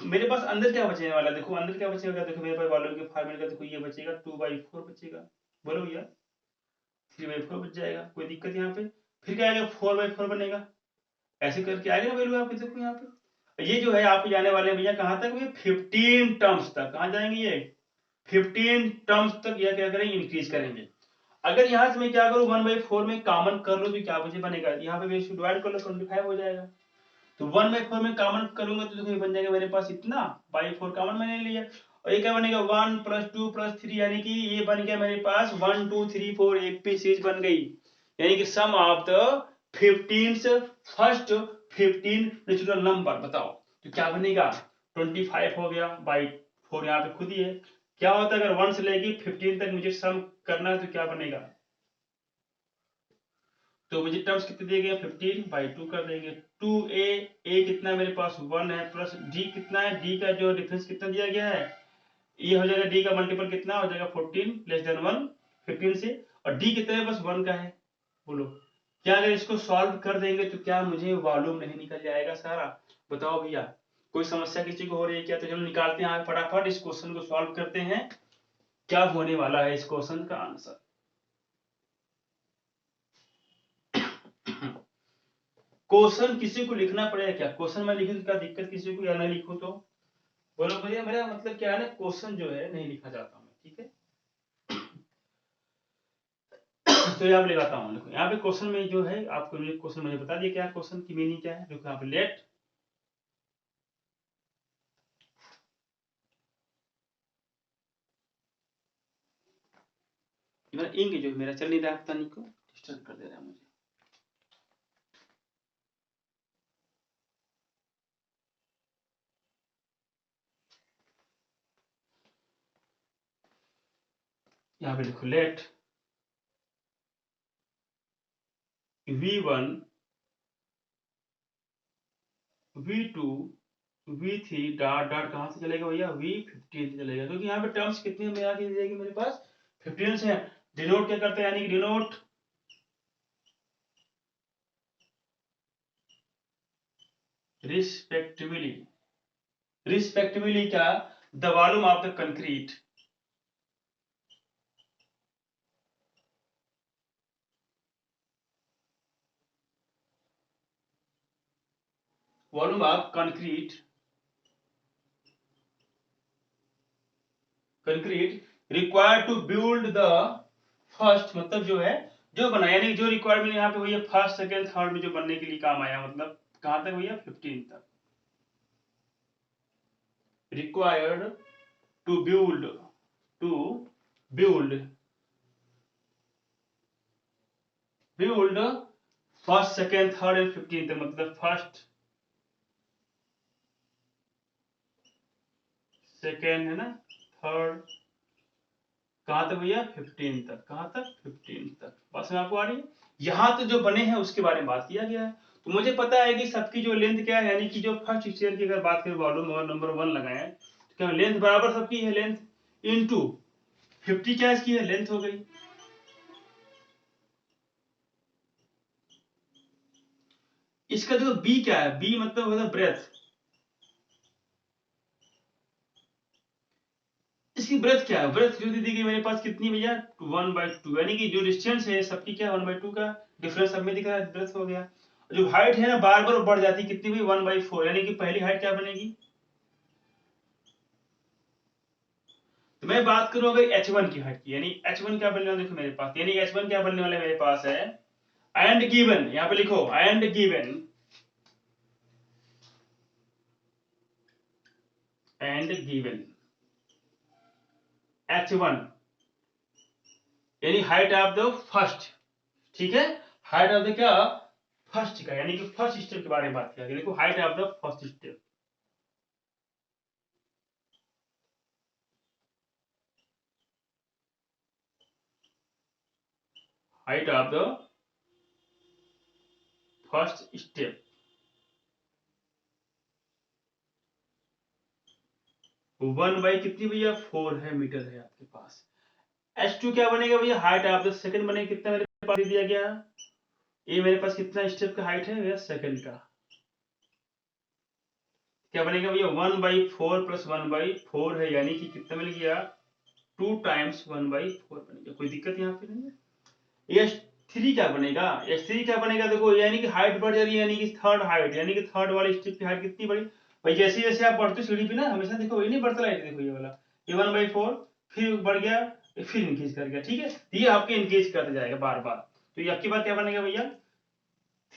मेरे पास अंदर क्या बचने वाला, देखो अंदर क्या बचेगा, देखो मेरे पास वॉल्यूम के फॉर्मूले का, देखो ये बचेगा 2/4 बचेगा। बोलो भैया, 3/4 बच जाएगा, कोई दिक्कत यहाँ पे। फिर क्या आएगा, 4/4 बनेगा, ऐसे करके आएगा ना वैल्यू आपके, देखो यहाँ पे। ये जो है आपके जाने वाले हैं भैया कहाँ तक, भैया 15 टर्म्स तक। कहाँ जाएंगे ये, 15 टर्म्स तक। यह क्या करेंगे, इंक्रीज करेंगे। अगर यहाँ से मैं क्या करूँ, 1/4 में कॉमन कर लो तो क्या मुझे बनेगा, यहाँ पे डिवाइड कर लो, 25 हो जाएगा। तो 1/4 में कॉमन करूंगा तो देखो ये बन जाएगा मेरे पास इतना, बाई 4 कॉमन मैंने लिया। और ये क्या बनेगा, 1 + 2 + 3, यानी कि ये बन गया मेरे पास 1 2 3 4, एक पी सीरीज बन गई। यानी कि sum of the 15 first 15 natural number. बताओ तो क्या बनेगा, 25 हो गया, बाई 4 यहाँ पे खुद ही है। क्या होता है, अगर 1 से लेके 15 तक मुझे सम करना है तो क्या बनेगा, तो मुझे टर्म्स कितने दिए गए, 15/2 कर देंगे। 2a, a कितना मेरे पास 1 है, प्लस d कितना है, d का जो डिफरेंस कितना दिया गया है, ये हो जाएगा d का मल्टीपल कितना हो जाएगा, 14 लेस देन 1, 15 से। और d कितना है, बस 1 का है। बोलो, क्या अगर इसको सॉल्व कर देंगे तो क्या मुझे वॉल्यूम नहीं निकल जाएगा सारा। बताओ भैया, कोई समस्या किसी को हो रही है क्या, तो चलो निकालते हैं फटाफट, इस क्वेश्चन को सॉल्व करते हैं, क्या होने वाला है इस क्वेश्चन का आंसर। क्वेश्चन किसी को लिखना पड़ेगा क्या, क्वेश्चन मैं लिखूं तो क्या दिक्कत किसी को, या ना लिखूं तो, बोलो भैया। मेरा मतलब क्या है ना, क्वेश्चन जो है नहीं लिखा जाता मैं, ठीक है। तो यहाँ पे लगाता हूँ, देखो यहाँ पे क्वेश्चन में जो है आपको क्वेश्चन मुझे बता दिया क्या क्वेश्चन की मीनिंग क्या है। देखो यहाँ पे लेट मेरा इंक जो मेरा चल नहीं रहा, पता नहीं क्यों डिस्टर्ब कर दे रहा है मुझे। यहाँ पे लिखो late V1 V2 V3 dot dot कहाँ से चलेगा भैया V15 से चलेगा, क्योंकि यहाँ पे टर्म्स कितनी में आके दी जाएगी मेरे पास 15 से। डिनोट क्या करते हैं, यानी कि डिनोट रिस्पेक्टिवली क्या, the volume of the concrete, volume of concrete required to build the first, मतलब जो है जो बनाया, यानी जो रिक्वायरमेंट यहाँ पे भैया फर्स्ट सेकंड थर्ड में जो बनने के लिए काम आया, मतलब कहां तक भैया 15 तक। Required to build first second third and 15 तक, मतलब फर्स्ट सेकंड है ना, थर्ड कहां तक भैया 15 तक, कहां तक 15 तक। बात समझ आपको आ रही है। यहां तो जो बने हैं उसके बारे में बात किया गया है। तो मुझे पता है कि सबकी जो लेंथ क्या है, यानी कि जो फर्स्ट स्टेयर की अगर बात करें वॉल्यूम नंबर 1 लगाए तो क्या लेंथ बराबर सबकी है, लेंथ इनटू 50 क्या इसकी है लेंथ हो गई। इसका देखो बी क्या है, बी मतलब होता है ब्रेथ, इसकी ब्रेथ क्या है, ब्रेथ जो दी गई मेरे पास कितनी भैया 1/2, यानी कि जो डिस्टेंस है सबकी क्या 1/2 का डिफरेंस सब में दिख रहा है, ब्रेथ हो गया। जो हाइट है ना बार बार बढ़ जाती है, कितनी हुई 1/4, यानी कि पहली हाइट क्या बनेगी। तो मैं बात करूं अगर h1 की हाइट की, यानी h1 क्या बनने वाला देखो मेरे पास, यानी h1 क्या बनने वाला मेरे पास है, एंड गिवन, यहां पे लिखो एंड गिवन h1 यानी हाइट ऑफ द फर्स्ट, ठीक है, हाइट ऑफ द क्या फर्स्ट का, यानी कि फर्स्ट स्टेप के बारे में बात किया, देखो height of the first step, height of the first step 1 by कितनी भैया 4 है मीटर है आपके पास। h2 क्या बनेगा भैया, हाइट ऑफ द सेकंड बनेगा, कितना मेरे पास दे दिया गया, ये मेरे पास कितना स्टेप का हाइट है भैया सेकंड का, क्या बनेगा भैया 1/4 प्लस 1/4 है, यानी कि कितना मिल गया 2 टाइम्स 1/4 बनेगा, कोई दिक्कत यहाँ पे नहीं है। h3 क्या बनेगा, h3 क्या बनेगा देखो, यानी कि हाइट बढ़ जा रही है, यानी कि थर्ड हाइट, यानी कि थर्ड वाले स्टेप की हाइट कितनी बढ़ी भाई, जैसे जैसे आप बढ़ते सीढ़ी पे ना हमेशा देखो वही नहीं बढ़ता है, देखो ये वाला ये 1/4 फिर बढ़ गया फिर इंक्रीज कर गया, ठीक है, ये आपके इंक्रीज करता जाएगा बार बार। तो ये आपकी बात क्या बनेगा भैया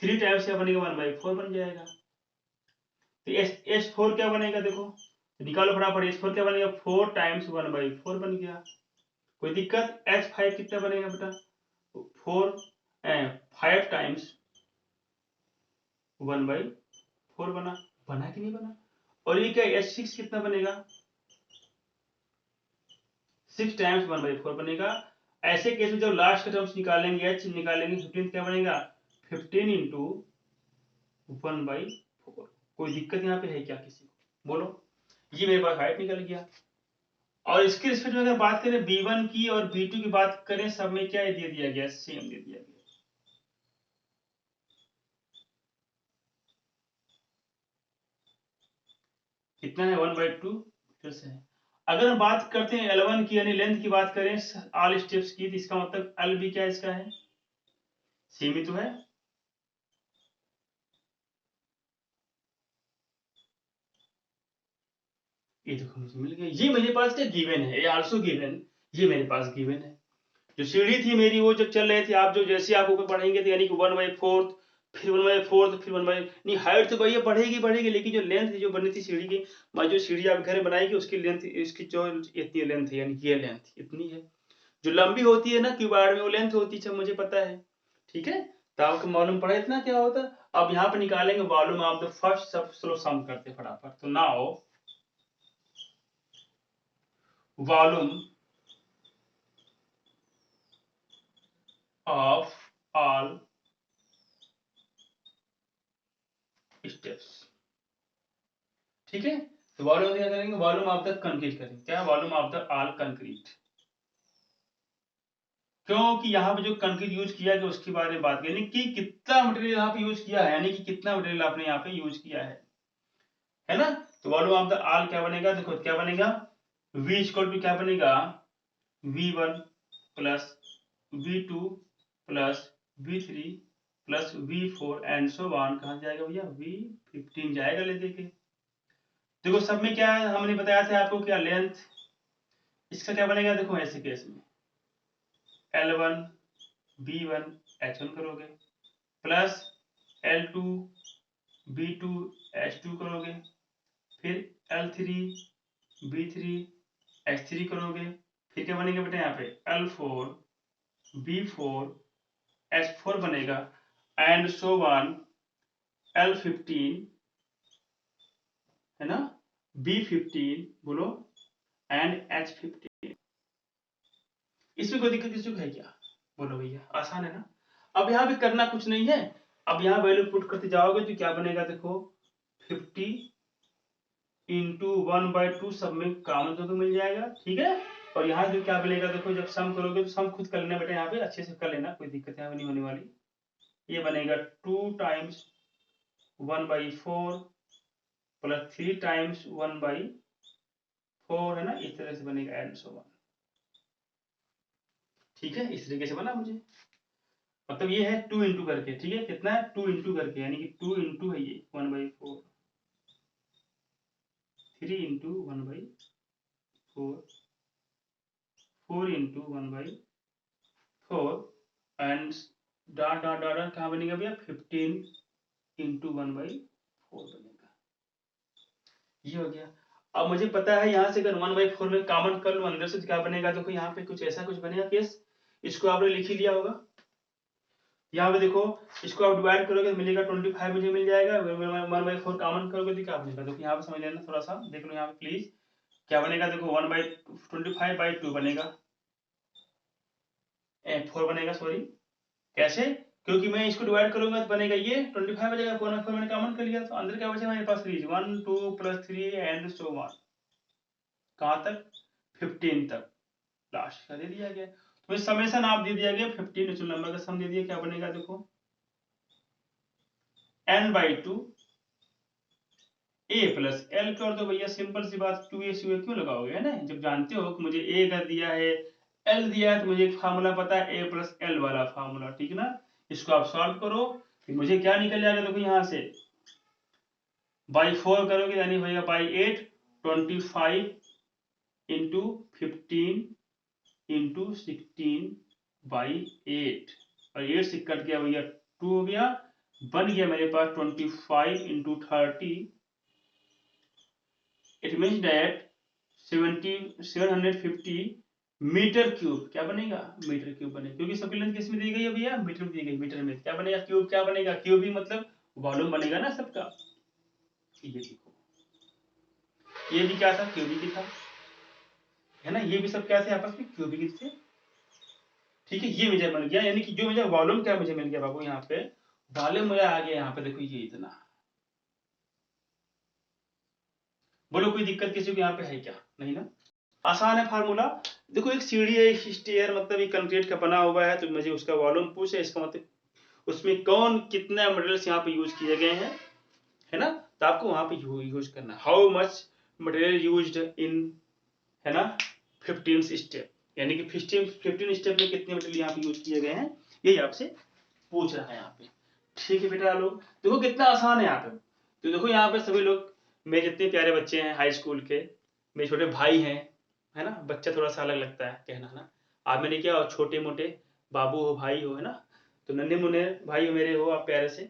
3 टाइम्स क्या बनेगा 1/4 बन जाएगा। तो h4 क्या बनेगा देखो, निकालो फटाफट, h4 क्या बनेगा 4 टाइम्स 1/4 बन गया, कोई दिक्कत। h5 कितना बनेगा बेटा 4 5 टाइम्स 1/4 बना, बना कि नहीं बना। और ये क्या h6 कितना बनेगा 6 टाइम्स 1/4 बनेगा। ऐसे केस में जब लास्ट का टर्म्स निकालेंगे h निकालेंगे 15 क्या बनेगा 15 इंटू 1/4, कोई दिक्कत यहाँ पे है क्या किसी को बोलो, ये मेरे पास हाइट निकल गया। और इसके रिस्पेक्ट में अगर बात करें B1 की और B2 की बात करें, सब में क्या दे दिया गया सेम दे दिया गया, कितना है 1/2 है। अगर हम बात करते हैं L1 की यानी लेंथ की बात करें ऑल स्टेप्स की, तो इसका मतलब L भी क्या इसका है सेम ही तो है। ये देखो मुझे मिल गया, ये मेरे पास क्या गिवन है, ये आल्सो गिवन, ये मेरे पास गिवन है। जो सीढ़ी थी मेरी वो जब चल रहे थे आप, जो जैसे आप ऊपर बढ़ेंगे तो यानी कि 1/4 फिर 1/4 फिर 1 नहीं हाइट तो भैया बढ़ेगी बढ़ेगी, लेकिन जो लेंथ जो बनी थी सीढ़ी की, जो सीढ़ी आप घर बनाएगी उसकी लेंथ, इसकी जो इतनी लेंथ है, यानी ये लेंथ इतनी है। जो लंबी होती है ना क्यूबार्ड में वो लेंथ होती है, मुझे पता है, ठीक है। तो आपको मालूम पड़ा इतना क्या होता है। अब यहाँ पे निकालेंगे वॉल्यूम ऑफ द फर्स्ट, सब स्लो सम करते फटाफट। तो now volume of all steps. ठीक है, तो वॉल्यूम क्या करेंगे, वॉल्यूम ऑफ द कंक्रीट करेंगे। क्या volume of the all concrete, क्योंकि यहाँ पे जो कंक्रीट यूज किया गया उसके बारे में बात करें कि कितना मटेरियल यहाँ पे यूज किया है, यानी कि कितना मटेरियल आपने यहाँ पे यूज किया है ना। तो वॉल्यूम ऑफ द ऑल क्या बनेगा, देखो क्या बनेगा, v इक्वल टू क्या बनेगा, v1 plus v2 plus v3 plus v4 and so on. कहाँ जाएगा भैया, v15 जाएगा ले देके। देखो सब में क्या है, हमने बताया था आपको क्या लेंथ, इसका क्या बनेगा, देखो ऐसे केस में L1 B1 H1 करोगे प्लस L2 B2 H2 करोगे, फिर L3 B3 H3 करोगे, फिर क्या बनेगा बेटा यहाँ पे L4 B4 H4 बनेगा एंड सो ऑन L15 है ना, B15 बोलो एंड H15। इसमें कोई दिक्कत किसी को है क्या, बोलो भैया, आसान है ना। अब यहाँ पे करना कुछ नहीं है, अब यहाँ वैल्यू पुट करते जाओगे तो क्या बनेगा, देखो 50 इंटू 1/2 सब में कॉमन तो मिल जाएगा, ठीक है। और यहाँ जो क्या बनेगा, देखो जब सम करोगे तो सम खुद कर लेना बेटा, यहाँ पे अच्छे से कर लेना, कोई दिक्कत यहाँ नहीं होने वाली। ये बनेगा 2 टाइम्स 1/4 प्लस 3 टाइम्स 1/4 है ना, इस तरह से बनेगा एंड सो ऑन। ठीक है, इस तरीके से बना मुझे, मतलब ये है 2 इंटू करके, ठीक है, कितना है 2 इंटू करके, यानी कि 2 इंटू है ये 1/4, 3 into 1/4, 4 into 1/4 and dot dot dot कहाँ बनेगा भैया 15 इंटू 1/4 बनेगा। ये हो गया। अब मुझे पता है यहाँ से अगर 1/4 में कॉमन कर लूँ अंदर से तो क्या बनेगा, देखो यहाँ पे कुछ ऐसा कुछ बनेगा केस, इसको आपने लिख ही लिया होगा। यहाँ पे देखो इसको आप डिवाइड करोगे तो मिलेगा 25 मुझे मिल जाएगा, 1/4 कॉमन करोगे तो क्या बनेगा, देखो यहाँ पे समझ लेना थोड़ा सा, देख लो यहाँ पे प्लीज क्या बनेगा, देखो 1/25/2 बनेगा, 4 बनेगा सॉरी, कैसे, क्योंकि मैं इसको डिवाइड करूंगा तो बनेगा ये 25 बचेगा, 4 मैंने कॉमन कर लिया तो अंदर क्या बचेगा मेरे पास 3 1 2 प्लस 3 एंड सो ऑन, कहाँ तक 15 तक लास्ट का दे दिया गया। तो समेशन आप दे दिया गया 15 नेचुरल नंबर का सम दे दिया, क्या बनेगा देखो n/2 a प्लस एल कर दो भैया, सिंपल सी बात, 2a से क्यों लगाओगे, है ना, जब जानते हो कि मुझे a कर दिया है l दिया है तो मुझे एक फार्मूला पता है a प्लस एल वाला फार्मूला, ठीक ना। इसको आप सॉल्व करो, फिर मुझे क्या निकल जाएगा, देखो यहाँ से बाई 4 करोगे यानी होगा बाई 8, 25 इंटू 15 इंटू 16 बाई 8, और 8 से कट गया भैया 2 हो गया, बन गया मेरे पास 25 into 30, it means that 750 metre cube, क्या बनेगा मीटर क्यूब बनेगा, क्योंकि सबकी लेंथ किस में दी गई है भैया, मीटर में दी गई, मीटर में क्या बनेगा क्यूब, क्या बनेगा क्यूब ही मतलब वॉल्यूम बनेगा ना सबका। ये देखो ये भी क्या था, क्यूबिक ही था, है ना, ये भी सब क्या थे आपस में क्यूबिक ही थे, ठीक है। ये मुझे मिल गया, यानी कि जो मुझे वॉल्यूम क्या मुझे मिल गया बाबू, यहाँ पे वॉल्यूम मुझे आ गया, यहाँ पे देखो ये इतना, बोलो कोई दिक्कत किसी को यहाँ पे है क्या, नहीं ना, आसान है फार्मूला। देखो एक सीढ़ी है, एक स्टेयर, मतलब एक कंक्रीट का बना हुआ है, तो मुझे उसका वॉल्यूम पूछे, इसका मतलब उसमें कौन कितना मटेरियल्स यहाँ पे यूज किए गए हैं, है ना, तो आपको वहां पे यूज करना, how much material used in, है ना 15 स्टेप, यानी कि 15 स्टेप में कितने मटेरियल यहाँ पे यूज किए गए हैं, यही आपसे पूछ रहा है यहाँ पे। ठीक है बेटा, लोग देखो कितना आसान है यहाँ पे, तो देखो यहाँ पे सभी लोग मेरे जितने प्यारे बच्चे हैं हाई स्कूल के, मेरे छोटे भाई हैं, है ना, बच्चा थोड़ा सा अलग लगता है कहना ना, आप मैंने क्या छोटे मोटे बाबू हो भाई हो, है ना, तो नन्हे मुन्ने भाई मेरे हो आप प्यारे से,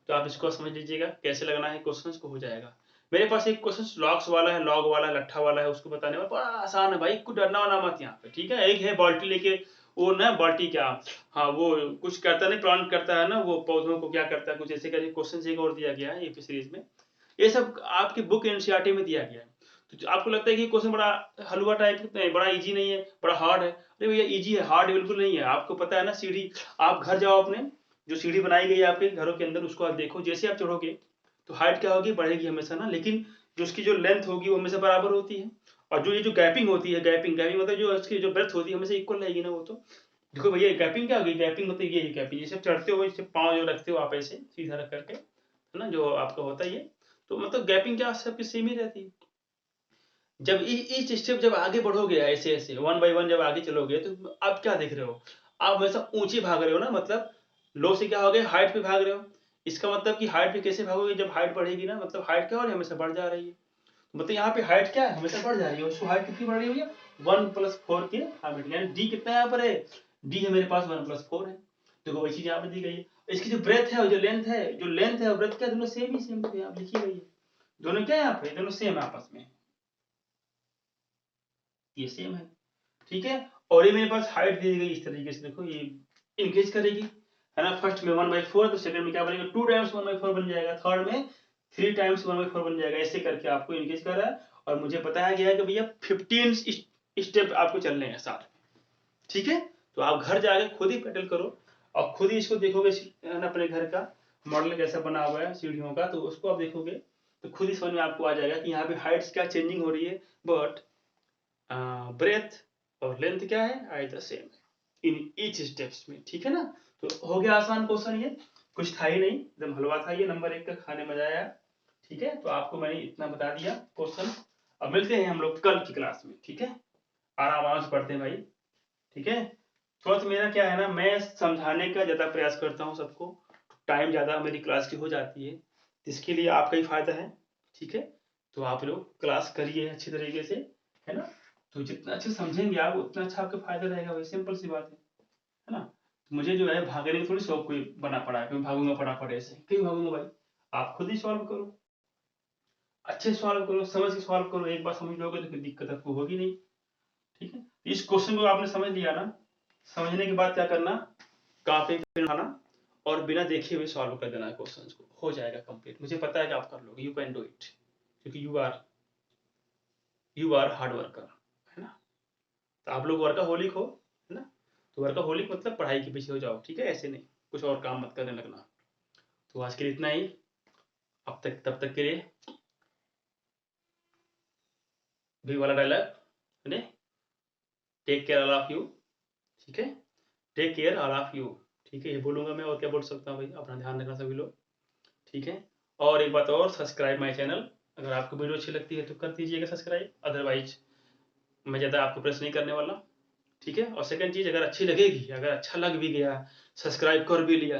तो आप इसको समझ लीजिएगा कैसे लगना है क्वेश्चन को, हो जाएगा। मेरे पास एक क्वेश्चन लॉग्स वाला है, लॉग वाला है, लट्ठा वाला है, उसको बताने में बड़ा आसान है भाई, कुछ डरना वाना मत यहाँ पे, ठीक है। एक है बाल्टी लेके, वो ना बाल्टी क्या, हाँ वो कुछ करता नहीं, प्लांट करता है ना, वो पौधों को क्या करता है, कुछ ऐसे करके क्वेश्चन एक और दिया गया है ये सीरीज में, ये सब आपकी बुक एनसीईआरटी में दिया गया है। तो आपको लगता है कि क्वेश्चन बड़ा हलवा टाइप है, बड़ा इजी नहीं है, बड़ा हार्ड है। अरे भैया इजी है, हार्ड बिल्कुल नहीं है। आपको पता है ना सीढ़ी, आप घर जाओ, अपने जो सीढ़ी बनाई गई है आपके घरों के अंदर उसको आप देखो, जैसे आप चढ़ोगे तो हाइट क्या होगी, बढ़ेगी हमेशा ना, लेकिन जो उसकी जो लेंथ होगी वो हमेशा बराबर होती है। और जो ये जो गैपिंग होती है, गैपिंग मतलब जो इसकी जो ब्रेथ होती है हमेशा इक्वल रहेगी ना। वो तो देखो भैया गैपिंग क्या होगी, गैपिंग मतलब ये है गैपिंग, जैसे चढ़ते हो इसे पाँव जो रखते हो आप ऐसे सीधा रख करके, है ना, जो आपका होता है ये, तो मतलब गैपिंग क्या सबकी सेम ही रहती है। जब ईच स्टेप जब आगे बढ़ोगे ऐसे ऐसे वन बाय वन जब आगे चलोगे तो आप क्या देख रहे हो, आप हमेशा ऊंची भाग रहे हो ना, मतलब लो से क्या हो गया, हाइट पे भाग रहे हो। इसका मतलब कि हाइट पे कैसे भागोगे, जब हाइट बढ़ेगी ना, मतलब हाइट क्या हो रही है, हमेशा बढ़ जा रही है। मतलब यहाँ पे हाइट क्या है, हमेशा बढ़ जा रही है। उसको हाइट कितनी बढ़ रही है भैया, 1+4 के हाइट, यानी डी कितना यहाँ पर है, डी है मेरे पास 1+4 है। देखो वही चीज यहाँ पे दी गई है। इसकी जो ब्रेथ है और जो लेंथ है, जो लेंथ है और ब्रेथ क्या, दोनों सेम ही सेम यहाँ लिखी गई है। दोनों क्या है यहाँ पे, दोनों सेम है आपस में, ये सेम है, ठीक है। और ये मेरे पास हाइट दी गई इस तरीके से, देखो ये इंक्रीज करेगी, है ना। फर्स्ट में 1/4, तो सेकंड में क्या बनेगा, 2 टाइम्स 1/4 बन जाएगा, थर्ड में 3 टाइम्स 1/4 बन जाएगा। ऐसे करके आपको इंक्रीज कर रहा है। और मुझे बताया गया है कि भैया 15 स्टेप आपको चलने हैं साथ में, ठीक है। तो आप घर जाके खुद ही पेडल करो और खुद ही इसको देखोगे, है ना, अपने घर का मॉडल कैसा बना हुआ है सीढ़ियों का, तो उसको आप देखोगे तो खुद ही समझ में आपको आ जाएगा कि यहाँ पे हाइट्स क्या चेंजिंग हो रही है, बट ब्रेथ और लेंथ क्या है, I the same in each steps में, ठीक है ना। तो हो गया आसान क्वेश्चन, ये कुछ था ही नहीं, एकदम हलवा था ये, नंबर 1 का, खाने मजा आया, ठीक है। तो आपको मैंने इतना बता दिया क्वेश्चन। अब मिलते हैं हम लोग कल की क्लास में, ठीक है। आराम आराम से पढ़ते हैं भाई, ठीक है। थोड़ा सा मेरा क्या है ना, मैं समझाने का ज्यादा प्रयास करता हूँ सबको, टाइम ज्यादा मेरी क्लास की हो जाती है, इसके लिए आपका ही फायदा है, ठीक है। तो आप लोग क्लास करिए अच्छी तरीके से, है ना। तो जितना अच्छे समझेंगे आप उतना अच्छा आपका फायदा रहेगा, वही सिंपल सी बात है ना। तो मुझे जो है भागने की थोड़ी शौक कोई बना पड़ा है, मैं भागूंगा फटाफट ऐसे, क्यों भागूंगा भाई। आप खुद ही सॉल्व करो, अच्छे सॉल्व करो, समझ के सॉल्व करो, एक बार समझ लोगे तो फिर दिक्कत आपको होगी नहीं, ठीक है। इस क्वेश्चन को आपने समझ लिया ना, समझने के बाद क्या करना, कॉपी पेन उठाना और बिना देखे हुए सॉल्व कर देना क्वेश्चंस को, हो जाएगा कंप्लीट। मुझे पता है कि आप कर लोगे, यू कैन डू इट, क्योंकि यू आर हार्ड वर्कर, है ना। तो आप लोग वर्काहोलिक हो, है ना। तो वर्काहोलिक मतलब पढ़ाई के पीछे हो जाओ, ठीक है, ऐसे नहीं, कुछ और काम मत करने लगना। तो आज के लिए इतना ही, अब तक तब तक के लिए भी वाला डायलॉग, है, take care all of you, ठीक है, take care all of you, ठीक है, ये बोलूंगा मैं, और क्या बोल सकता हूँ भाई, अपना ध्यान रखना सभी लोग, ठीक है। और एक बात और, सब्सक्राइब माई चैनल, अगर आपको वीडियो अच्छी लगती है तो कर दीजिएगा सब्सक्राइब, अदरवाइज मैं ज़्यादा आपको प्रेस नहीं करने वाला, ठीक है। और सेकंड चीज़, अगर अच्छी लगेगी, अगर अच्छा लग भी गया, सब्सक्राइब कर भी लिया,